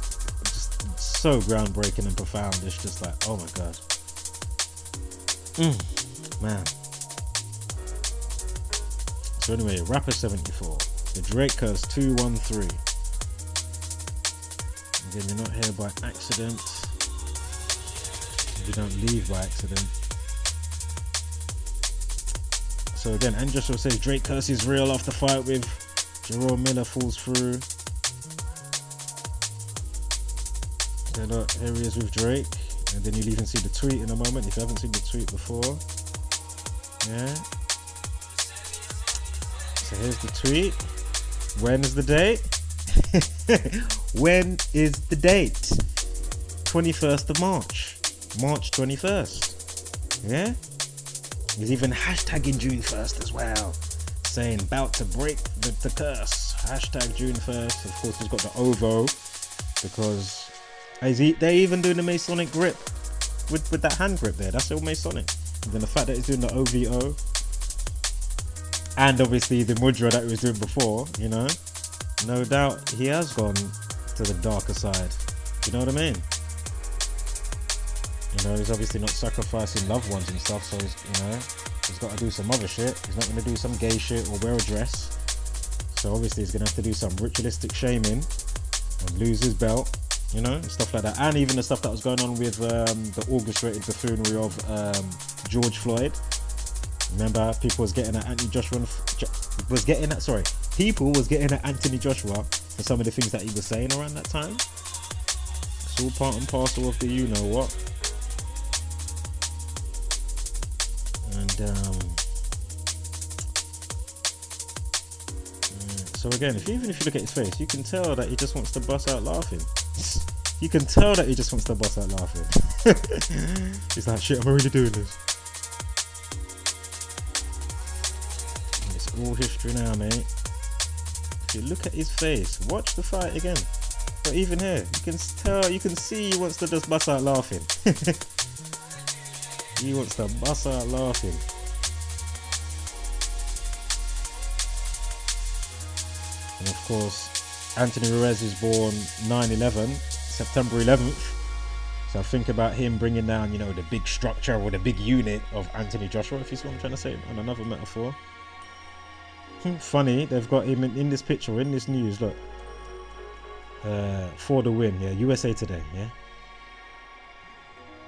so groundbreaking and profound. It's just like, oh my god. Man. So anyway, Rapper 74, the Drake Curse 213. Again, you're not here by accident. You don't leave by accident. So again, and Joshua says Drake Curse is real after fight with Jerome Miller falls through. Okay, look, here he is with Drake. And then you'll even see the tweet in a moment if you haven't seen the tweet before. Yeah. So here's the tweet. When is the date? When is the date? 21st of March. March 21st. Yeah? He's even hashtagging June 1st as well. Saying, about to break the curse. Hashtag June 1st. Of course, he's got the OVO. Because they're even doing the Masonic grip. With that hand grip there. That's all Masonic. And then the fact that he's doing the OVO. And obviously the mudra that he was doing before, you know. No doubt he has gone to the darker side. Do you know what I mean? You know, he's obviously not sacrificing loved ones and stuff, so he's, you know, he's got to do some other shit. He's not going to do some gay shit or wear a dress. So obviously he's going to have to do some ritualistic shaming and lose his belt, you know, and stuff like that. And even the stuff that was going on with the orchestrated buffoonery of George Floyd. Remember, people was getting at Anthony Joshua people was getting at Anthony Joshua for some of the things that he was saying around that time. It's all part and parcel of the you know what. And so again, even if you look at his face, you can tell that he just wants to bust out laughing. You can tell that he just wants to bust out laughing. He's like, shit, I'm already doing this. And it's all history now, mate. If you look at his face, watch the fight again. But even here, you can tell, you can see he wants to just bust out laughing. He wants to bust out laughing. And of course, Anthony Ruiz is born 9/11, September 11th. So think about him bringing down, you know, the big structure or the big unit of Anthony Joshua, if you see what I'm trying to say, on another metaphor. Funny, they've got him in this picture, in this news, look. For the win. Yeah, USA Today. Yeah.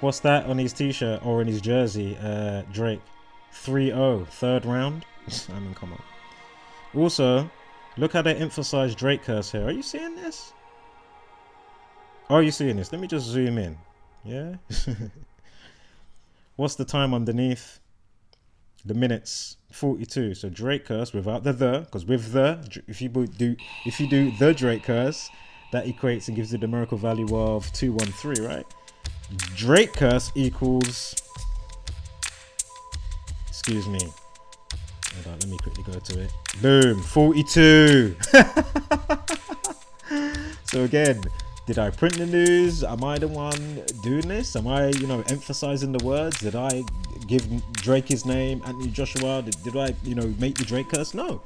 What's that on his t-shirt or in his jersey? Drake 3-0 third round. I mean, come on. Also, look how they emphasize Drake curse here. Are you seeing this? Are you seeing this? Let me just zoom in. Yeah. What's the time underneath? The minutes 42. So Drake curse without the, because with the, if you do the Drake curse, that equates and gives you the numerical value of 213, right? Drake curse equals, excuse me, hold on, let me quickly go to it. Boom, 42. So again, did I print the news? Am I the one doing this? Am I, emphasizing the words? Did I give Drake his name, Anthony Joshua? Did I, make the Drake curse? No.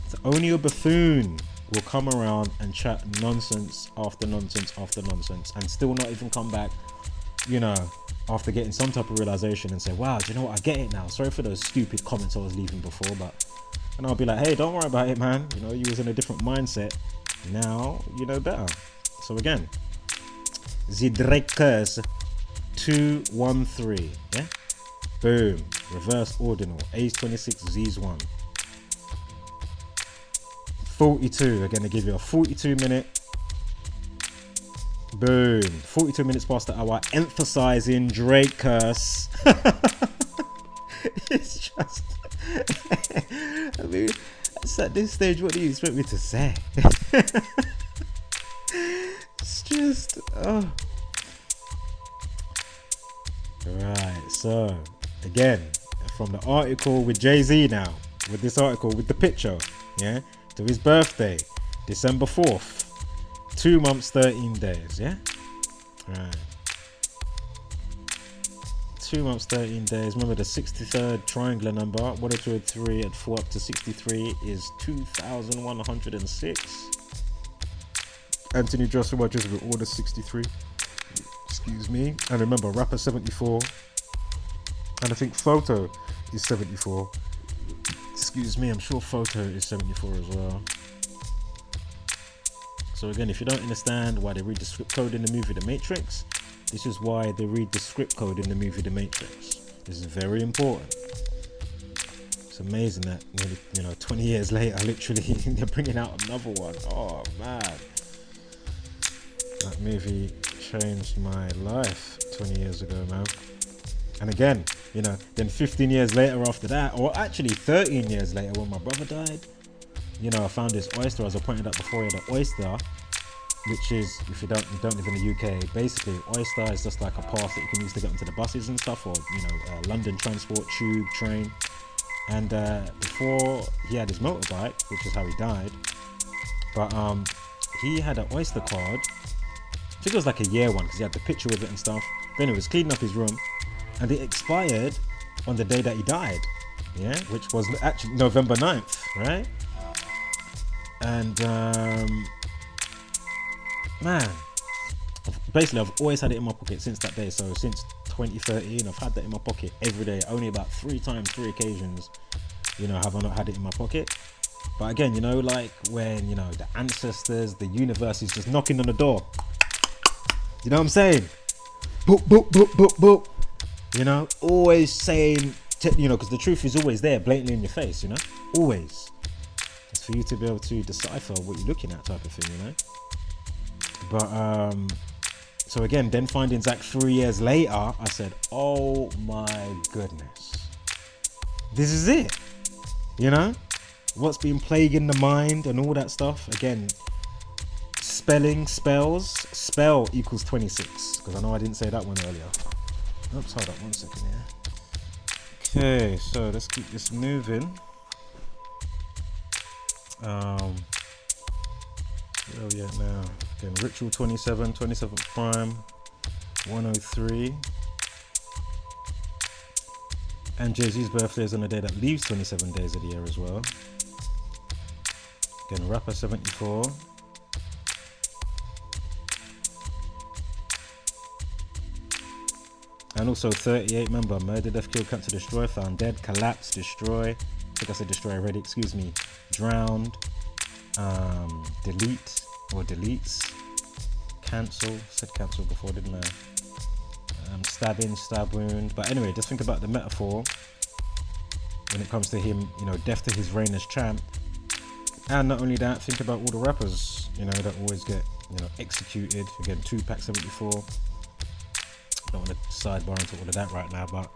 So only a buffoon will come around and chat nonsense after nonsense after nonsense and still not even come back, after getting some type of realization and say, wow, do you know what? I get it now. Sorry for those stupid comments I was leaving before, and I'll be like, hey, don't worry about it, man. You was in a different mindset. Now you know better. So again, the Drake curse 213. Yeah. Boom. Reverse ordinal. A's 26. Z's 1. 42. Again, they give you a 42 minute. Boom. 42 minutes past the hour. Emphasizing Drake curse. It's just. I mean, it's at this stage, what do you expect me to say? It's just, oh. Right, so again, from the article with Jay-Z now, with this article with the picture, yeah, to his birthday, December 4th, 2 months, 13 days, yeah? Right. 2 months, 13 days. Remember the 63rd triangular number, 1 2 3 and 4 up to 63 is 2,106. Anthony Joshua Jesuit Order 63. Excuse me. And remember, rapper 74. And I think photo is 74. Excuse me, I'm sure photo is 74 as well. So again, if you don't understand why they read the script code in the movie The Matrix, this is why they read the script code in the movie The Matrix. This is very important. It's amazing that nearly, 20 years later, literally, they're bringing out another one. Oh man, that movie changed my life 20 years ago, man. And again, then 15 years later after that, or actually 13 years later when my brother died, I found this oyster, as I pointed out before. He had an oyster, which is, if you don't live in the UK, basically oyster is just like a pass that you can use to get onto the buses and stuff, or London transport, tube, train. And before he had his motorbike, which is how he died, but he had an oyster card. I think it was like a year one because he had the picture with it and stuff. Then he was cleaning up his room, and it expired on the day that he died, yeah, which was actually November 9th, right? And man, basically I've always had it in my pocket since that day. So since 2013, I've had that in my pocket every day. Only about 3 occasions, have I not had it in my pocket. But again, like when the ancestors, the universe is just knocking on the door. You know what I'm saying? Boop boop boop boop boop. Always saying, because the truth is always there, blatantly in your face. Always. It's for you to be able to decipher what you're looking at, type of thing. But so again, then finding Zach 3 years later, I said, oh my goodness, this is it. What's been plaguing the mind and all that stuff. Again, spell equals 26, because I know I didn't say that one earlier. Oops, hold up 1 second here. Okay, so let's keep this moving. Where are we at now? Again, Ritual 27, 27th Prime, 103. And Jay-Z's birthday is on a day that leaves 27 days of the year as well. Again, Rapper 74. And also 38, remember, murder, death, kill, capture, destroy, found dead, collapse, destroy. I think I said destroy already, excuse me. Drowned, delete, or deletes. Cancel, said cancel before, didn't I? Stabbing, stab wound. But anyway, just think about the metaphor when it comes to him, you know, death to his reign as champ. And not only that, think about all the rappers, you know, that always get, you know, executed. Again, Tupac 74. Don't want to sidebar into all of that right now, but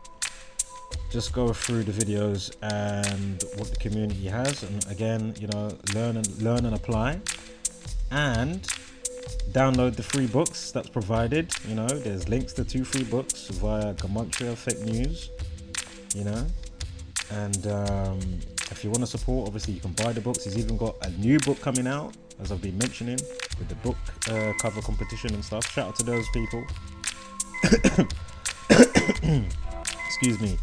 just go through the videos and what the community has, and again, you know, learn and apply, and download the free books that's provided. You know, there's links to 2 free books via GematriaEffect.News, you know, and if you want to support, obviously you can buy the books. He's even got a new book coming out, as I've been mentioning, with the book cover competition and stuff. Shout out to those people excuse me,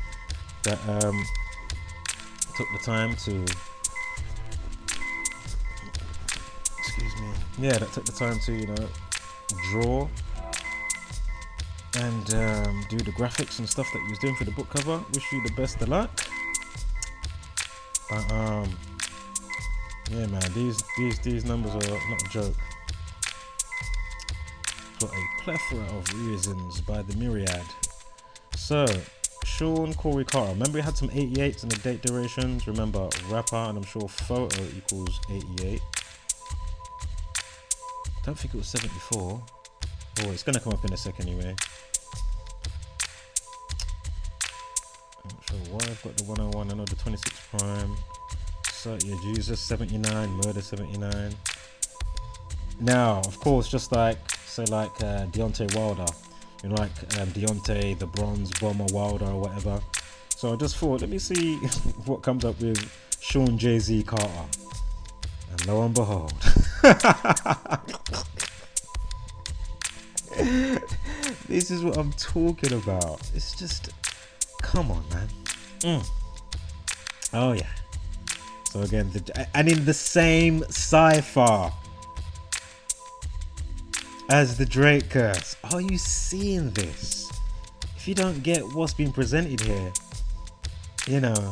that took the time to you know, draw and do the graphics and stuff that he was doing for the book cover. Wish you the best of luck. Yeah, man, these numbers are not a joke. For a plethora of reasons by the myriad. So, Sean Corey Carter. Remember we had some 88s in the date durations. Remember rapper, and I'm sure photo equals 88. Don't think it was 74. Oh, it's gonna come up in a second anyway. I'm not sure why I've got the 101. I know the 26 prime. So yeah, Jesus 79, murder 79. Now, of course, just like say like Deontay Wilder, you know, like Deontay the Bronze Bomber Wilder or whatever. So I just thought, let me see what comes up with Sean Jay-Z Carter, and lo and behold. This is what I'm talking about. It's just, come on, man. Oh yeah. So again, and in the same cipher as the Drake curse. Are you seeing this? If you don't get what's being presented here, you know,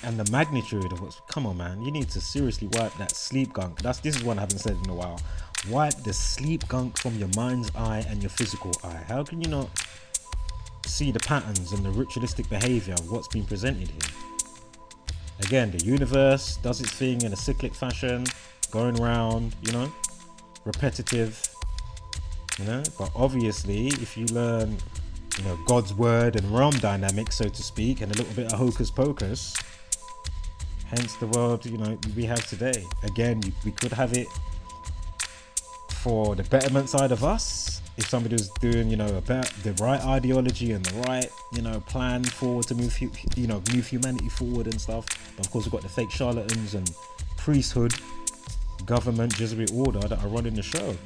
and the magnitude of what's, come on, man, you need to seriously wipe that sleep gunk. This is one I haven't said in a while. Wipe the sleep gunk from your mind's eye and your physical eye. How can you not see the patterns and the ritualistic behavior of what's being presented here? Again, the universe does its thing in a cyclic fashion, going round, you know, repetitive, you know. But obviously, if you learn, you know, God's word and realm dynamics, so to speak, and a little bit of hocus pocus, hence the world, you know, we have today. Again, we could have it for the betterment side of us, if somebody was doing, you know, the right ideology and the right, you know, plan forward to move humanity forward and stuff. But of course, we've got the fake charlatans and priesthood, government, Jesuit Order that are running the show,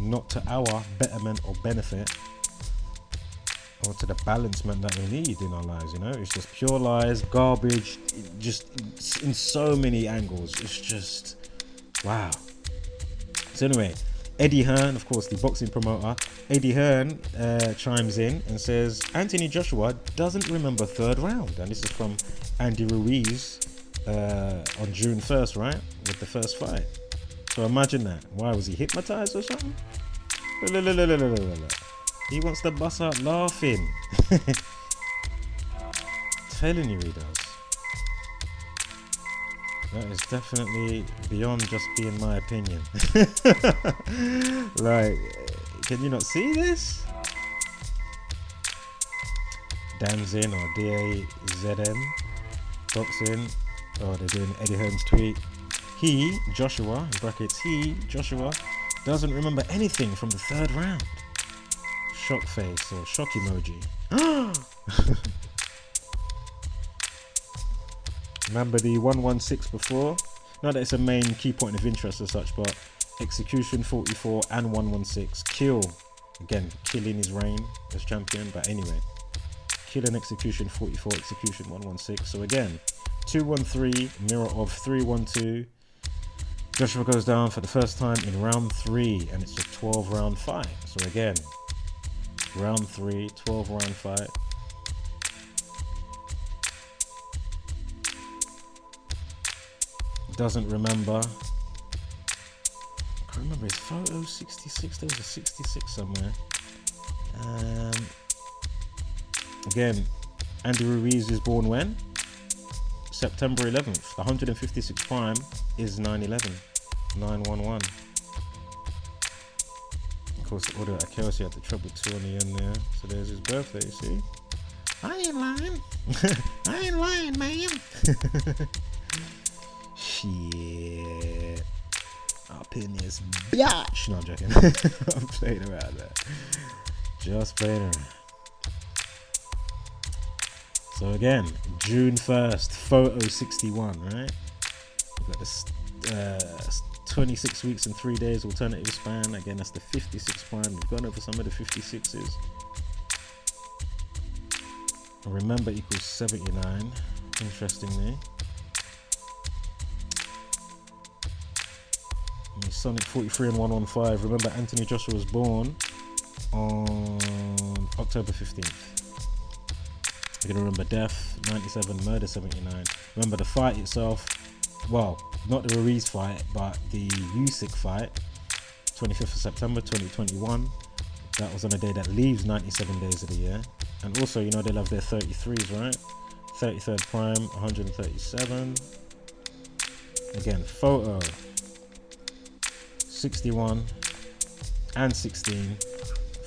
not to our betterment or benefit, or to the balancement that we need in our lives. You know, it's just pure lies, garbage, just in so many angles. It's just wow. So anyway, Eddie Hearn, of course, the boxing promoter, Eddie Hearn chimes in and says Anthony Joshua doesn't remember third round, and this is from Andy Ruiz on June 1st, right, with the first fight. So imagine that. Why, was he hypnotized or something? He wants to bust out laughing. Telling you he does. That is definitely beyond just being my opinion. Like, can you not see this? Danzin or DAZN boxing. Oh, they're doing Eddie Hearn's tweet. He, Joshua, in brackets, Joshua, doesn't remember anything from the third round. Shock face or shock emoji. Remember the 116 before? Not that it's a main key point of interest as such, but execution 44 and 116. Kill. Again, killing his reign as champion, but anyway. Kill and execution 44, execution 116. So again, 213, mirror of 312. Joshua goes down for the first time in round 3, and it's a 12 round fight. So again, round 3, 12 round fight. Doesn't remember. I can't remember remember his photo 66. There was a 66 somewhere. Again, Andy Ruiz is born when? September 11th. The 156 prime is 9/11. 9/11. Of course, the order at Kelsey had the treble 2 on the end there. So there's his birthday, you see? I ain't lying. I ain't lying, man. Shit. Up in this biatch. No, I'm joking. I'm playing around there. Just playing around. So again, June 1st, photo 61, right? We've got this 26 weeks and 3 days alternative span. Again, that's the 56 prime. We've gone over some of the 56s. Remember equals 79, interestingly. Sonic 43 and 115. Remember, Anthony Joshua was born on October 15th. You're gonna remember death 97, murder 79. Remember the fight itself, well, not the Ruiz fight, but the Usyk fight, 25th of September 2021. That was on a day that leaves 97 days of the year. And also, you know, they love their 33s, right? 33rd prime, 137. Again, photo 61 and 16,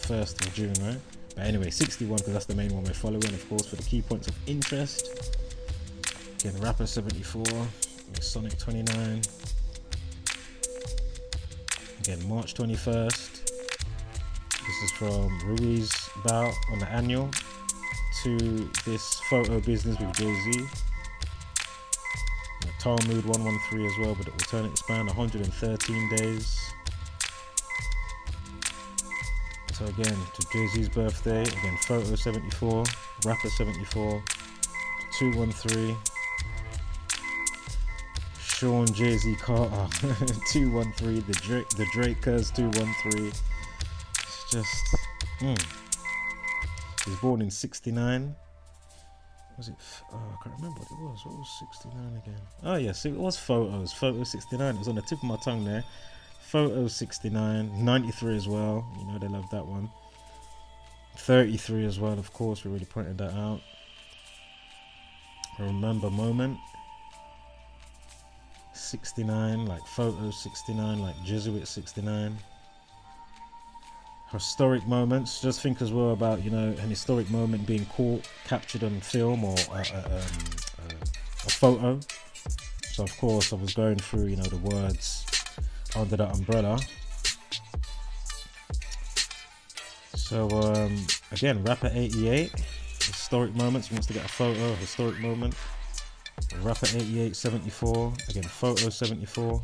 1st of June, right? But anyway, 61 because that's the main one we're following, of course, for the key points of interest. Again, Rapper 74, Sonic 29. Again, March 21st. This is from Ruiz bout on the annual to this photo business with Jay-Z. Talmud 113 as well, but the alternate span 113 days. So again, to Jay-Z's birthday, again, photo 74, Rapper 74, 213, Sean Jay-Z Carter 213, the Drakers 213. It's just, he was born in 69. Was it? Oh, I can't remember what it was. What was 69 again? Oh yes, it was photos. Photo 69. It was on the tip of my tongue there. Photo 69, 93 as well. You know they love that one. 33 as well, of course. We already pointed that out. Remember moment. 69, like photo 69, like Jesuit 69. Historic moments. Just think as well about, you know, an historic moment being caught, captured on film or a photo. So of course I was going through, you know, the words under that umbrella. So again, Rapper 88, historic moments. Wants to get a photo, historic moment. Rapper 88, 74. Again, photo 74.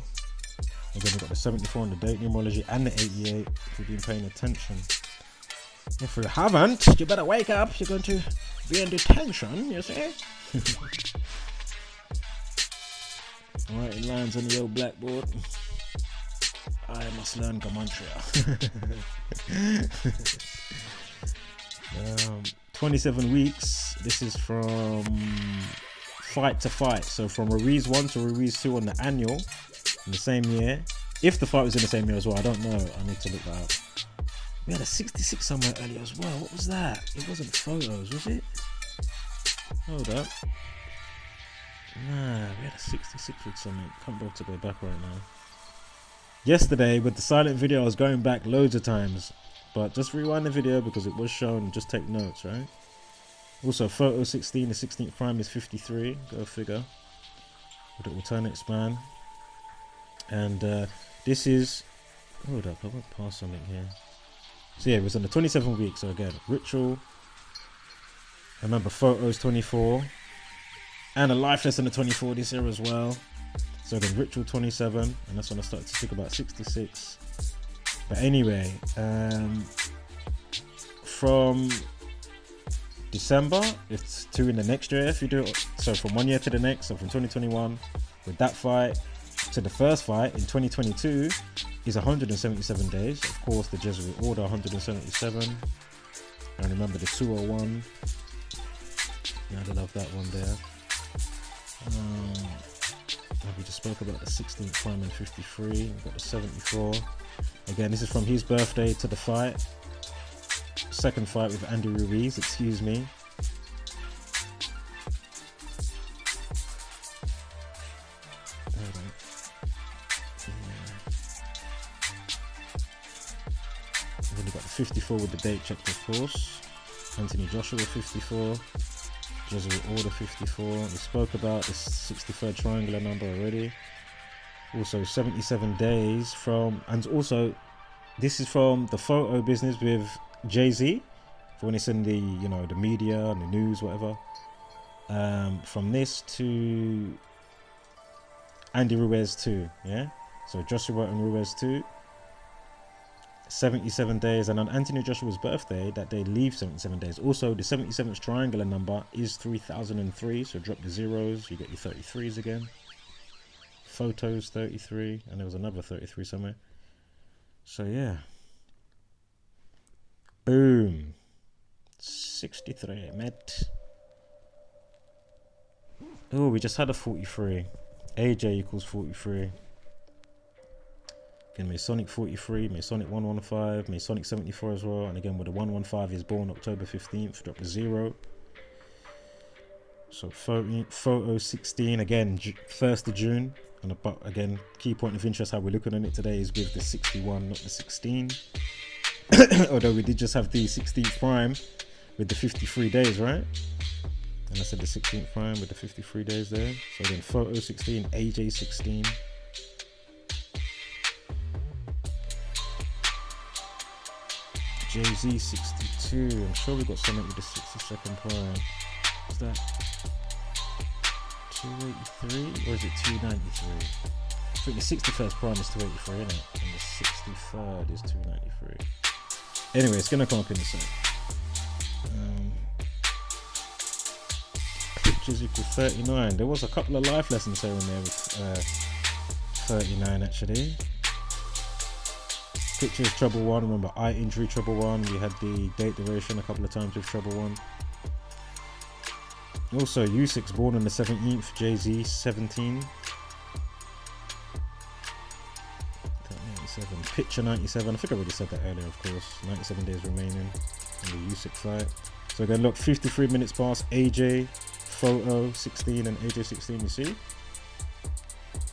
Again, we've got the 74 on the date numerology and the 88 if you've been paying attention. If you haven't, you better wake up. You're going to be in detention, you see? Alright, lines on the old blackboard. I must learn Gematria. 27 weeks. This is from fight to fight. So from Ruiz 1 to Ruiz 2 on the annual in the same year. If the fight was in the same year as well, I don't know. I need to look that up. We had a 66 somewhere earlier as well. What was that? It wasn't photos, was it? Hold up. Nah, we had a 66 with something. Can't bother to go back right now. Yesterday with the silent video, I was going back loads of times, but just rewind the video because it was shown and just take notes, right? Also, photo 16, the 16th prime is 53. Go figure. With the alternate span. And this is, hold up, I went past something here. So yeah, it was on the 27th week. So again, ritual. Remember, photos 24, and a life lesson of 24 this year as well. So again, ritual 27, and that's when I started to speak about 66. But anyway, from December, it's to in the next year if you do it. So from 1 year to the next, so from 2021 with that fight to the first fight in 2022 is 177 days. Of course, the Jesuit Order 177, and remember the 201. Yeah, I love that one there. Let me just spoke about the 16th prime and 53. We've got the 74. Again, this is from his birthday to the fight. Second fight with Andy Ruiz, excuse me. Then you got the 54 with the date checked, of course. Anthony Joshua 54. Jesuit Order 54. We spoke about the 63rd triangular number already. Also 77 days from, and also this is from the photo business with Jay-Z for when it's in the, you know, the media and the news, whatever. From this to Andy Ruiz 2, yeah. So Joshua and Ruiz 2. 77 days, and on Anthony Joshua's birthday that day leave 77 days. Also the 77th triangular number is 3003, so drop the zeros, you get your 33s again. Photos 33, and there was another 33 somewhere. So yeah, boom, 63 mate. Oh, we just had a 43. AJ equals 43. Again, Masonic 43, Masonic 115, Masonic 74 as well. And again, with the 115 is born October 15th, drop the 0. So photo 16, again, 1st of June. And again, key point of interest, how we're looking at it today is with the 61, not the 16. Although we did just have the 16th prime with the 53 days, right? And I said the 16th prime with the 53 days there. So then photo 16, AJ 16. Jay-Z 62. I'm sure we got something with the 62nd prime. Is that 283 or is it 293? I think the 61st prime is 283, isn't it? And the 63rd is 293. Anyway, it's gonna come up in a sec. Pictures equal 39. There was a couple of life lessons here and there with 39 actually. Pictures trouble 1, remember eye injury trouble 1, we had the date duration a couple of times with trouble 1. Also Usyk's born on the 17th, Jay-Z 17. 97. Picture 97, I think I already said that earlier, of course. 97 days remaining in the Usyk fight. So again, look, 53 minutes past, AJ, photo 16 and AJ 16, you see?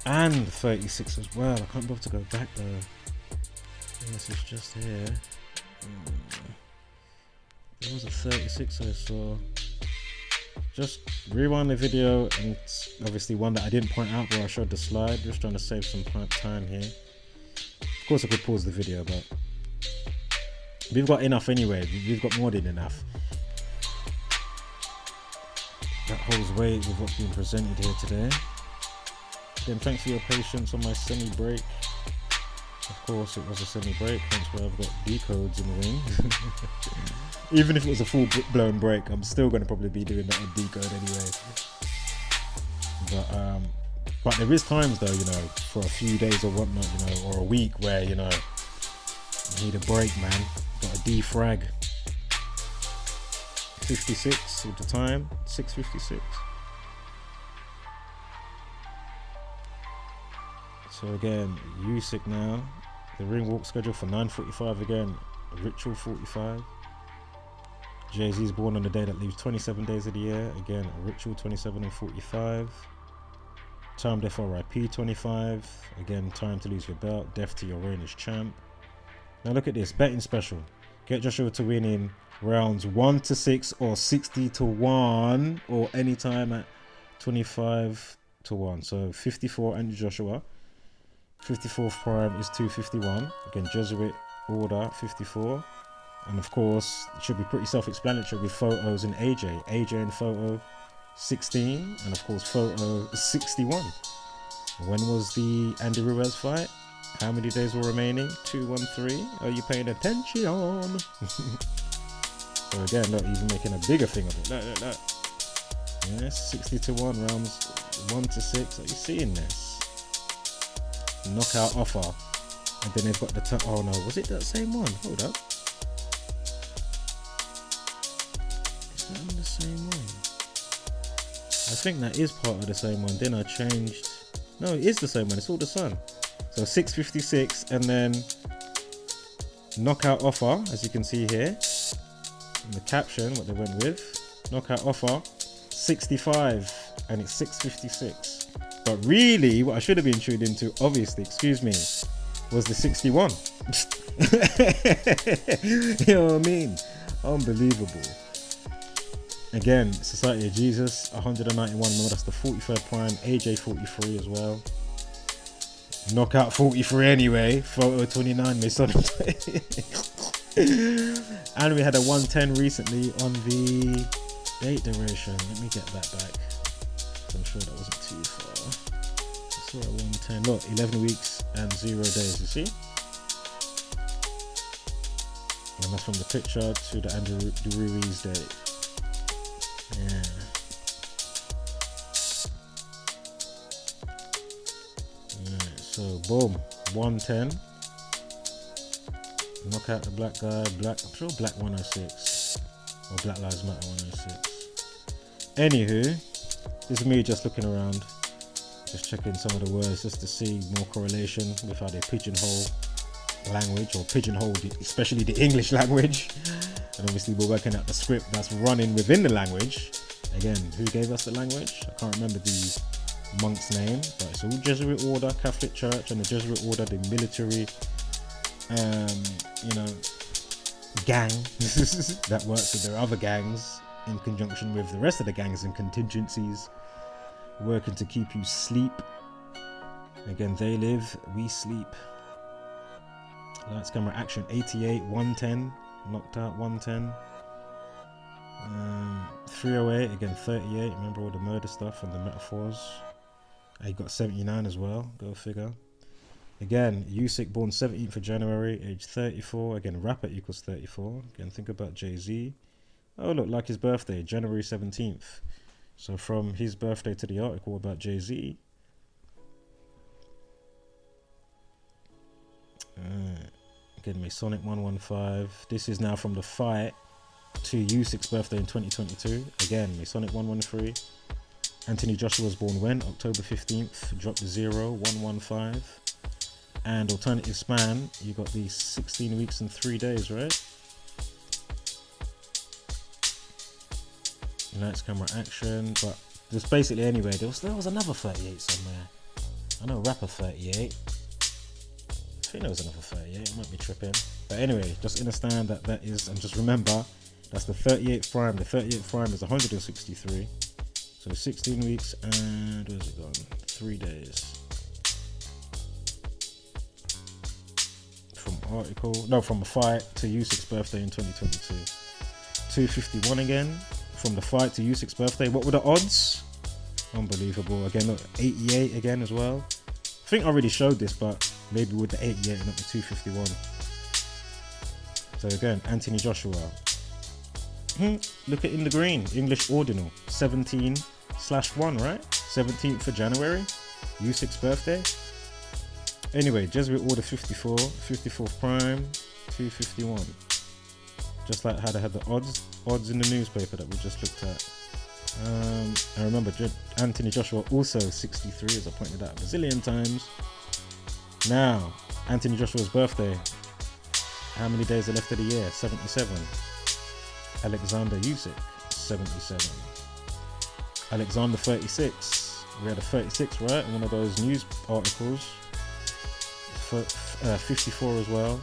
And 36 as well, I can't bother to go back there. This is just here. There was a 36 I saw. Just rewind the video, and obviously one that I didn't point out where I showed the slide. Just trying to save some time here. Of course I could pause the video, but we've got enough anyway. We've got more than enough. That holds weight with what's being presented here today. Again, thanks for your patience on my semi-break. Of course it was a semi-break, hence why I've got decodes in the wing. Even if it was a full-blown break, I'm still going to probably be doing that on decode anyway. But there is times though, you know, for a few days or whatnot, you know, or a week where, you know, you need a break, man. Got a defrag. 56 at the time, 6:56. So again, Usyk now. The ring walk schedule for 9:45 again. Ritual 45. Jay-Z's born on the day that leaves 27 days of the year. Again, a ritual 27 and 45. Time death RIP 25. Again, time to lose your belt. Death to your reign as champ. Now look at this betting special. Get Joshua to win in rounds 1 to 6 or 60 to 1 or anytime at 25 to 1. So 54 and Joshua. 54th prime is 251. Again, Jesuit Order 54. And of course, it should be pretty self-explanatory with photos and AJ. AJ in photo 16. And of course, photo 61. When was the Andy Ruiz fight? How many days were remaining? 213. Are you paying attention? So again, look, even making a bigger thing of it. Look. Yes, 60 to 1 rounds 1 to 6. Are you seeing this? Knockout offer. And then they've got the oh no, was it that same one? Hold up. Is that the same one? I think that is part of the same one. Then I changed No, it is the same one. It's all the sun. So 656, and then knockout offer, as you can see here in the caption, what they went with. Knockout offer 65, and it's 656. But really, what I should have been tuned into, obviously, excuse me, was the 61. You know what I mean? Unbelievable. Again, Society of Jesus 191 mil, that's the 43rd prime, AJ 43 as well. Knockout 43 anyway, photo 29 Masonic. And we had a 110 recently on the date duration. Let me get that back. I'm sure that wasn't too far. I saw a 110. Look, 11 weeks and 0 days, you see? And that's from the picture to the Andrew Ruiz date. Yeah. Alright, so boom, 110. Knock out the black guy, I'm sure black 106 or Black Lives Matter 106. Anywho, this is me just looking around, just checking some of the words just to see more correlation with how they pigeonhole language, or pigeonhole especially the English language. And obviously we're working out the script that's running within the language. Again, who gave us the language? I can't remember the monk's name, but it's all Jesuit Order, Catholic Church, and the Jesuit Order, the military gang that works with their other gangs in conjunction with the rest of the gangs and contingencies, working to keep you asleep. Again, they live, we sleep. Lights, camera, action 88, 110, knocked out 110. 308, again 38, remember all the murder stuff and the metaphors. He got 79 as well, go figure. Again, Usyk born 17th of January, age 34. Again, rapper equals 34. Again, think about Jay-Z. Oh, look, like his birthday, January 17th. So from his birthday to the article about Jay-Z. Again, Masonic 115. This is now from the fight to Usyk's birthday in 2022. Again, Masonic 113. Anthony Joshua was born when? October 15th. Dropped the 0, 115. And alternative span, you got the 16 weeks and 3 days, right? Lights, camera, action. But just basically anyway, there was another 38 somewhere. I know rapper 38. I think there was another 38. I might be tripping. But anyway, just understand that is, and just remember, that's the 38th prime. The 38th prime is 163. So 16 weeks and where's it gone? 3 days. From a fight to Usyk's birthday in 2022. 251 again. From the fight to Usyk's birthday. What were the odds? Unbelievable. Again, look, 88 again as well. I think I already showed this, but maybe with the 88 and not the 251. So again, Anthony Joshua. Look at in the green. English ordinal. 17/1, right? 17th of January. Usyk's birthday. Anyway, Jesuit Order 54, 54th prime, 251. Just like how they had the odds in the newspaper that we just looked at. I remember Anthony Joshua also 63, as I pointed out a bazillion times. Now, Anthony Joshua's birthday. How many days are left of the year? 77. Oleksandr Usyk, 77. Alexander 36. We had a 36, right? In one of those news articles. 54 as well.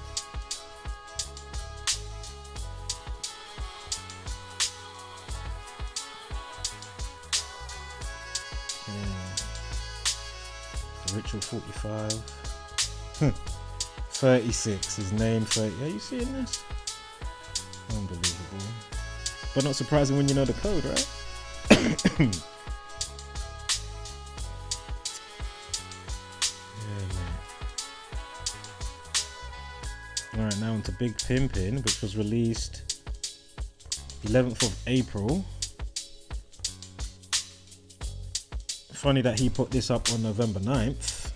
The Ritual 45. 36. His name 30. Are you seeing this? Unbelievable. But not surprising when you know the code, right? Alright, now into Big Pimpin', which was released 11th of April. Funny that he put this up on November 9th.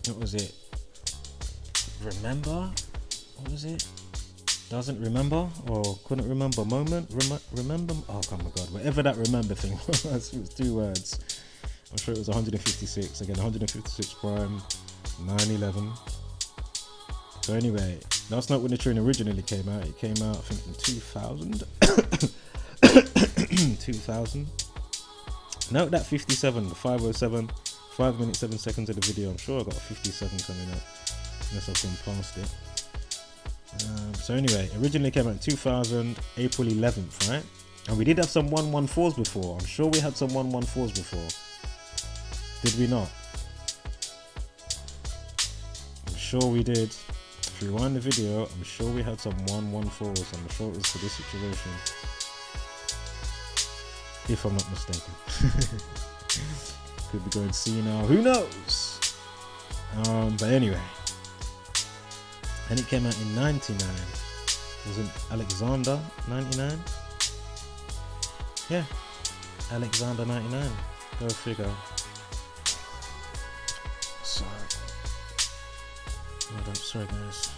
What was it? Remember? What was it? Doesn't remember? Or couldn't remember moment? Remember? Oh, my God. Whatever that remember thing was, it was 2 words. I'm sure it was 156. Again, 156 prime, 911. So anyway, that's not when the tune originally came out. It came out, I think, in 2000. 2000. Note that 57, the 507, 5 minutes 7 seconds of the video. I'm sure I got a 57 coming up, unless I've gone past it. So anyway, originally came out in 2000, April 11th, right? And we did have some 114s before. I'm sure we had some 114s before. Did we not? I'm sure we did. If you rewind the video, I'm sure we had some 114s. I'm sure it was for this situation. If I'm not mistaken. Could be going C now. Who knows? But anyway. And it came out in 99. Wasn't Alexander 99? Yeah. Alexander 99. Go figure. Sorry guys.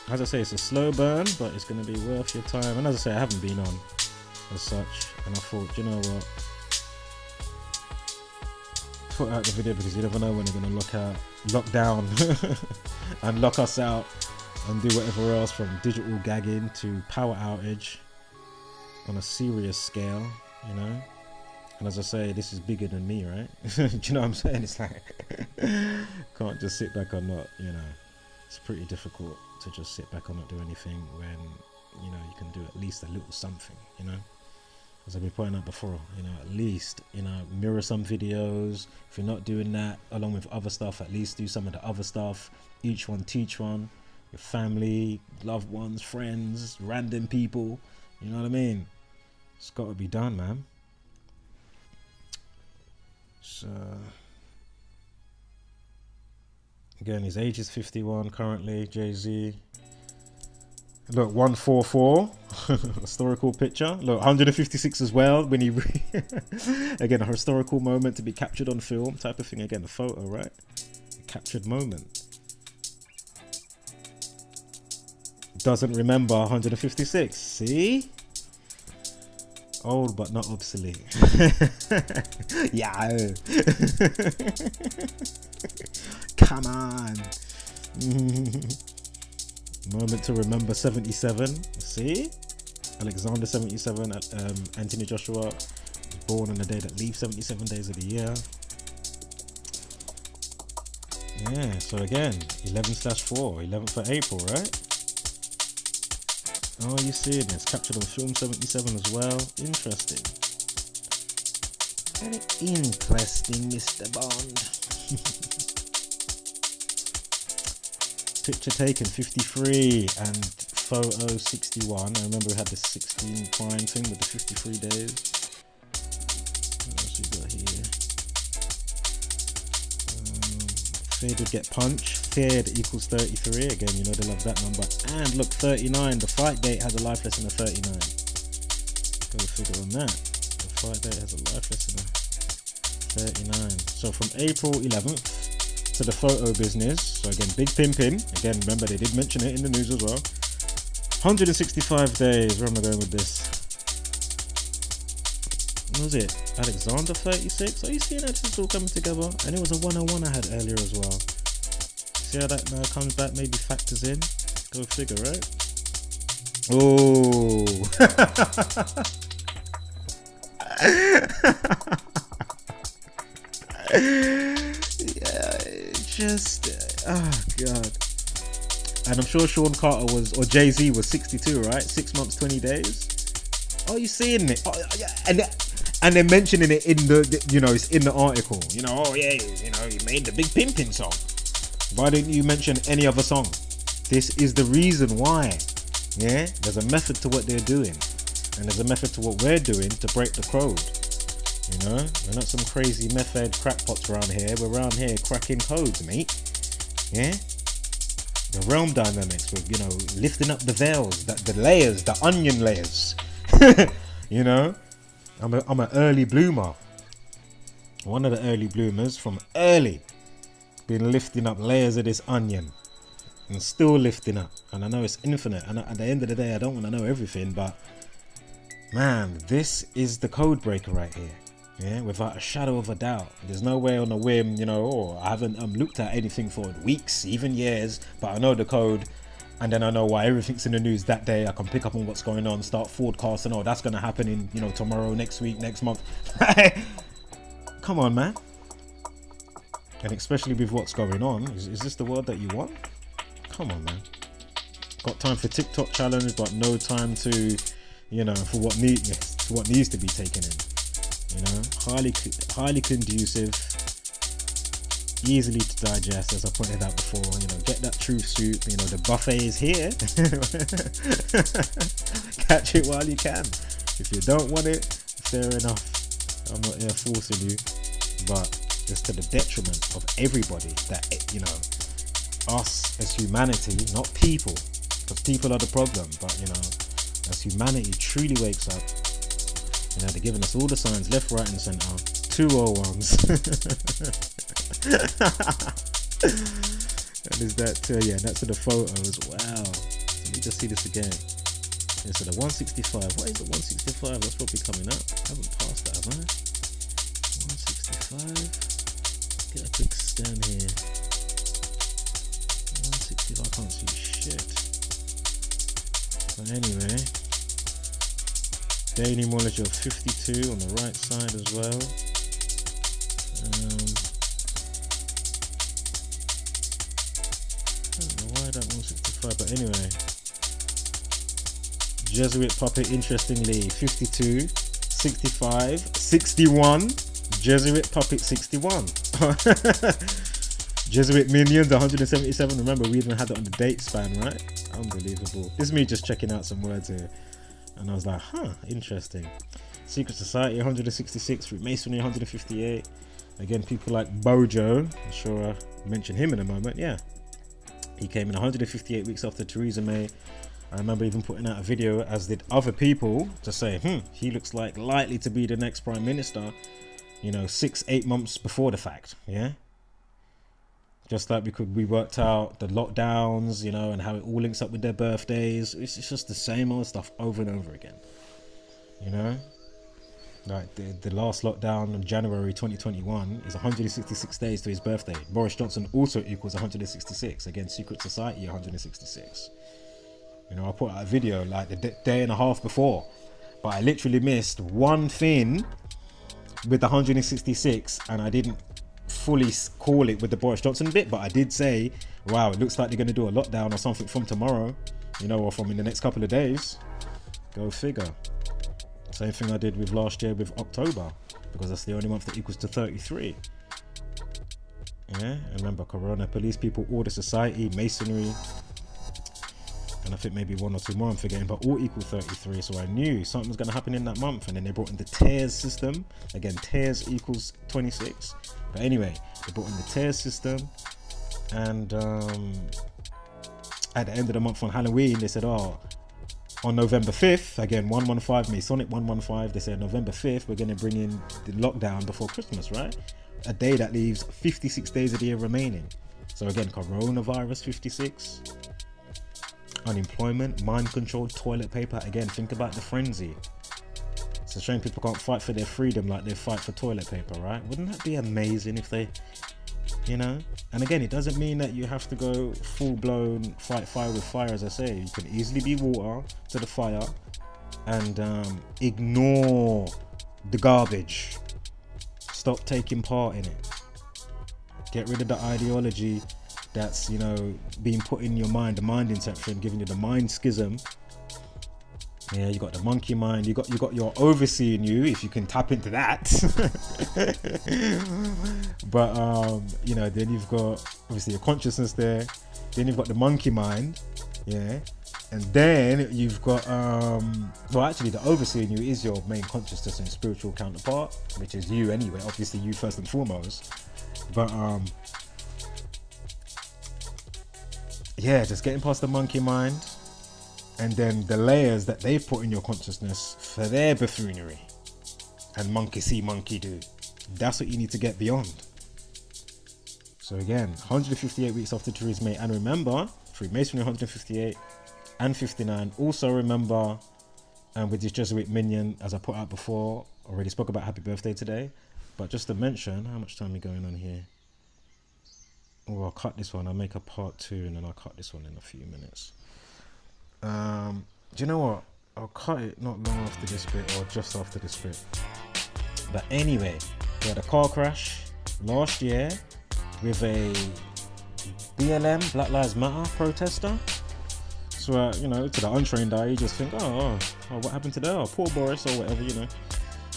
As I say, it's a slow burn, but it's going to be worth your time. And as I say, I haven't been on as such, and I thought, you know what, put out the video, because you never know when they're going to lock down and lock us out and do whatever else, from digital gagging to power outage on a serious scale, you know. And as I say, this is bigger than me, right? Do you know what I'm saying? It's like, can't just sit back and not, you know, it's pretty difficult to just sit back and not do anything when, you know, you can do at least a little something, you know. As I've been pointing out before, you know, at least, you know, mirror some videos. If you're not doing that along with other stuff, at least do some of the other stuff. Each one teach one. Your family, loved ones, friends, random people. You know what I mean? It's got to be done, man. So again, his age is 51 currently. Jay-Z. Look, 144. Historical picture. Look, 156 as well. When he again, a historical moment to be captured on film type of thing. Again, a photo, right? A captured moment. Doesn't remember 156. See? Old but not obsolete. Yeah. Come on. Moment to remember 77. See? Alexander 77. Anthony Joshua was born on a day that leaves 77 days of the year. Yeah, so again, 11/4, 11th of April, right? Oh, you see it. It's captured on film 77 as well. Interesting. Very interesting, Mr. Bond. Picture taken 53 and photo 61. I remember we had the 16 prime thing with the 53 days. What else we got here? Fade would get punched. Fade equals 33. Again, you know they love that number. And look, 39. The fight date has a life lesson of 39. Go figure on that. The fight date has a life lesson of 39. So from April 11th to the photo business. So again, big pimping. Again, remember they did mention it in the news as well. 165 days. Where am I going with this? What was it? Alexander 36? Are you seeing how this is all coming together? And it was a 101 I had earlier as well. See how that now comes back, maybe factors in? Go figure, right? Oh. Yeah, just, oh God. And I'm sure Sean Carter was, or Jay-Z was 62, right? 6 months, 20 days. Oh, you seeing it? Oh, yeah. And they're mentioning it in the, you know, it's in the article. You know, oh yeah, you know, he made the big pimping song. Why didn't you mention any other song? This is the reason why. Yeah, there's a method to what they're doing, and there's a method to what we're doing to break the code. You know, we're not some crazy method crackpots around here. We're around here cracking codes, mate. Yeah, the realm dynamics. We're, you know, lifting up the veils, the layers, the onion layers. You know, I'm an early bloomer. One of the early bloomers from early. Been lifting up layers of this onion and still lifting up, and I know it's infinite, and at the end of the day I don't want to know everything, but man, this is the code breaker right here. Yeah, without a shadow of a doubt. There's no way on a whim, you know, or I haven't looked at anything for weeks, even years, but I know the code, and then I know why everything's in the news that day. I can pick up on what's going on, start forecasting, oh, that's going to happen in, you know, tomorrow, next week, next month. Come on, man. And especially with what's going on, is this the world that you want? Come on, man. Got time for TikTok challenge, but no time to, you know, for what needs to be taken in. You know, highly conducive, easily to digest, as I pointed out before. You know, get that truth soup. You know, the buffet is here. Catch it while you can. If you don't want it, fair enough. I'm not here forcing you, but it's to the detriment of everybody that, you know, us as humanity, not people, because people are the problem, but, you know, as humanity truly wakes up. You know, they're giving us all the signs, left, right, and centre. 201s. And is that, yeah, that's for the photos. Wow. Let me just see this again. Yeah, so the 165. What is the 165? That's probably coming up. I haven't passed that, have I? 165. Get a quick scan here. 165. I can't see shit. But anyway. Daily mileage of 52 on the right side as well. I don't know why that 165, but anyway. Jesuit puppet, interestingly, 52, 65, 61. Jesuit puppet 61. Jesuit minions 177. Remember, we even had it on the date span, right? Unbelievable. This is me just checking out some words here. And I was like, huh, interesting. Secret Society 166, Freemasonry 158. Again, people like Bojo, I'm sure I'll mention him in a moment. Yeah, he came in 158 weeks after Theresa May. I remember even putting out a video, as did other people, to say, he looks like likely to be the next Prime Minister, you know, 6-8 months before the fact. Yeah, just like we worked out the lockdowns, you know, and how it all links up with their birthdays. It's just the same old stuff over and over again, you know. Like the last lockdown in January 2021 is 166 days to his birthday. Boris Johnson also equals 166. Again, Secret Society 166. You know, I put out a video like the day and a half before, but I literally missed one thing with the 166, and I didn't fully call it with the Boris Johnson bit, but I did say, wow, it looks like they're going to do a lockdown or something from tomorrow, you know, or from in the next couple of days. Go figure. Same thing I did with last year with October, because that's the only month that equals to 33. Yeah, and remember, Corona, police people, Order Society, Masonry, and I think maybe one or two more I'm forgetting, but all equal 33. So I knew something was going to happen in that month, and then they brought in the TARES system. Again, TARES equals 26. But anyway, they brought in the TARES system, and at the end of the month on Halloween, they said, oh, on November 5th, again, 115, Masonic 115, they said November 5th, we're going to bring in the lockdown before Christmas, right? A day that leaves 56 days of the year remaining. So again, coronavirus 56, unemployment, mind control, toilet paper. Again, think about the frenzy. It's a shame people can't fight for their freedom like they fight for toilet paper, right? Wouldn't that be amazing if they, you know? And again, it doesn't mean that you have to go full-blown fight fire with fire, as I say. You can easily be water to the fire and ignore the garbage. Stop taking part in it. Get rid of the ideology that's, you know, being put in your mind, the mind inception, giving you the mind schism. Yeah, you got the monkey mind, you got your overseeing you, if you can tap into that. But you know, then you've got obviously your consciousness there, then you've got the monkey mind, yeah, and then you've got well, actually the overseeing you is your main consciousness and spiritual counterpart, which is you anyway, obviously you first and foremost. But yeah, just getting past the monkey mind, and then the layers that they've put in your consciousness for their buffoonery and monkey see, monkey do. That's what you need to get beyond. So again, 158 weeks after Theresa May, and remember, Freemasonry 158 and 59. Also remember, and with this Jesuit minion, as I put out before, already spoke about happy birthday today, but just to mention, how much time are we going on here? Oh, I'll cut this one. I'll make a part 2 and then I'll cut this one in a few minutes. Do you know what? I'll cut it not long after this bit or just after this bit. But anyway, we had a car crash last year with a BLM, Black Lives Matter protester. So, you know, to the untrained eye, you just think, oh, what happened to that? Oh, poor Boris or whatever, you know.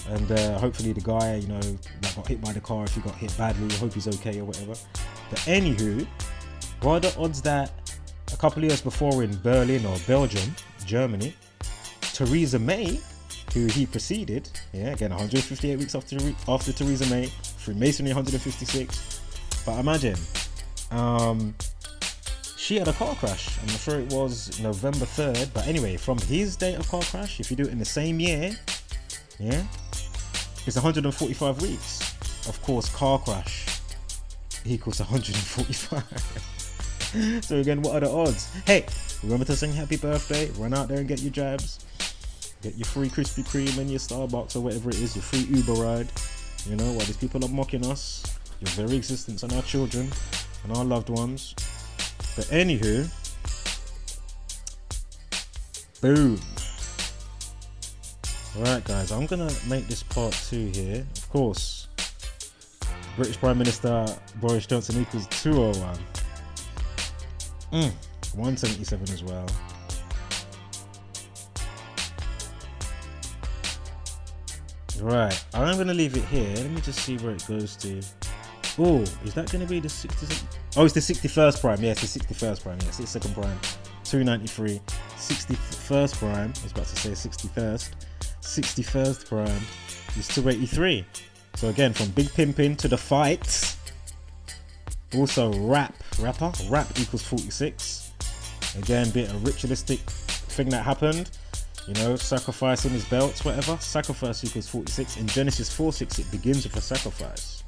And hopefully the guy, you know, that got hit by the car, if he got hit badly, I hope he's okay or whatever. But anywho, what are the odds that a couple of years before in Berlin or Belgium, Germany, Theresa May, who he preceded, yeah, again 158 weeks after Theresa May, Freemasonry 156. But imagine, she had a car crash. I'm sure it was November 3rd. But anyway, from his date of car crash, if you do it in the same year, yeah, it's 145 weeks. Of course, car crash equals 145. So again, what are the odds? Hey, remember to sing happy birthday, run out there and get your jabs, get your free Krispy Kreme and your Starbucks or whatever it is, your free Uber ride, you know, while these people are mocking us, your very existence and our children and our loved ones. But anywho, boom. Alright guys, I'm gonna make this part 2 here. Of course, British Prime Minister Boris Johnson equals 201. 177 as well. Right, I'm gonna leave it here. Let me just see where it goes to. Oh, is that gonna be the 60th? Oh, it's the 61st prime. Yeah, it's the 61st prime. Yes, it's second prime. 293. 61st prime. I was about to say 61st. 61st prime is 283. So again, from big pimping to the fights. Also rapper equals 46. Again, bit of ritualistic thing that happened, you know, sacrificing his belts, whatever. Sacrifice equals 46. In Genesis 4:6, it begins with a sacrifice.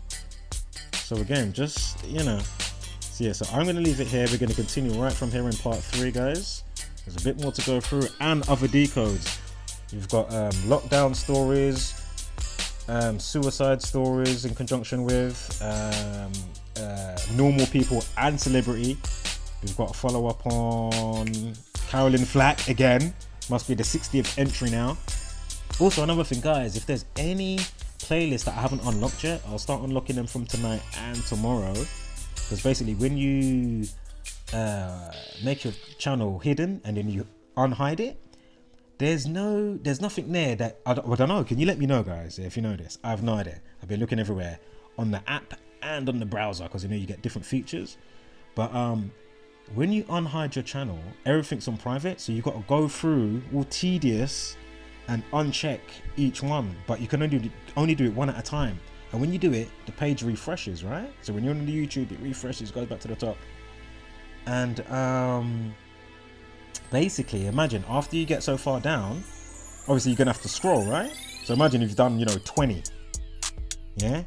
So again, just, you know, so yeah, so I'm going to leave it here. We're going to continue right from here in part 3, guys. There's a bit more to go through and other decodes. You've got lockdown stories, suicide stories in conjunction with normal people and celebrity. We've got a follow up on Carolyn Flack again. Must be the 60th entry now. Also, another thing, guys, if there's any playlist that I haven't unlocked yet, I'll start unlocking them from tonight and tomorrow. Because basically, when you make your channel hidden and then you unhide it, there's nothing there that I don't know. Can you let me know, guys, if you know this? I have no idea. I've been looking everywhere on the app and on the browser because you know you get different features. But when you unhide your channel, everything's on private, so you've got to go through all tedious and uncheck each one, but you can only do it one at a time. And when you do it, the page refreshes, right? So when you're on the YouTube, it refreshes, goes back to the top. And basically, imagine after you get so far down, obviously you're gonna have to scroll, right? So imagine if you've done, you know, 20, yeah?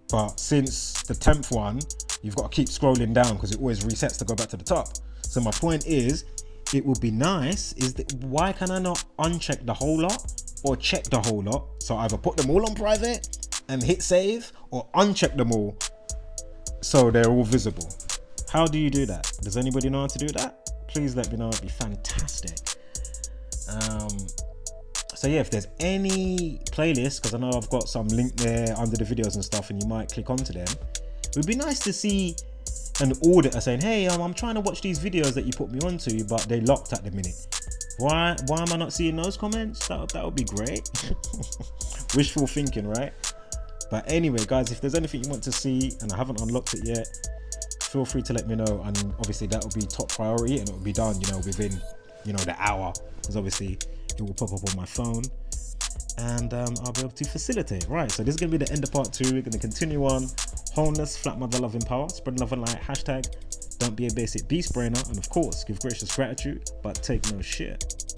But since the 10th one, you've got to keep scrolling down because it always resets to go back to the top. So my point is, it would be nice is that why can I not uncheck the whole lot or check the whole lot? So either put them all on private and hit save, or uncheck them all so they're all visible. How do you do that? Does anybody know how to do that? Please let me know, it'd be fantastic. So yeah, if there's any playlist, because I know I've got some link there under the videos and stuff and you might click onto them, it would be nice to see an auditor saying, hey, I'm trying to watch these videos that you put me onto, but they locked at the minute. Why am I not seeing those comments? That would be great. Wishful thinking, right? But anyway, guys, if there's anything you want to see and I haven't unlocked it yet, feel free to let me know. And obviously that will be top priority and it will be done, you know, within, you know, the hour, because obviously it will pop up on my phone and I'll be able to facilitate. Right, so this is going to be the end of part 2. We're going to continue on wholeness, flat mother loving power, spread love and light, hashtag don't be a basic beast brainer, and of course give gracious gratitude but take no shit.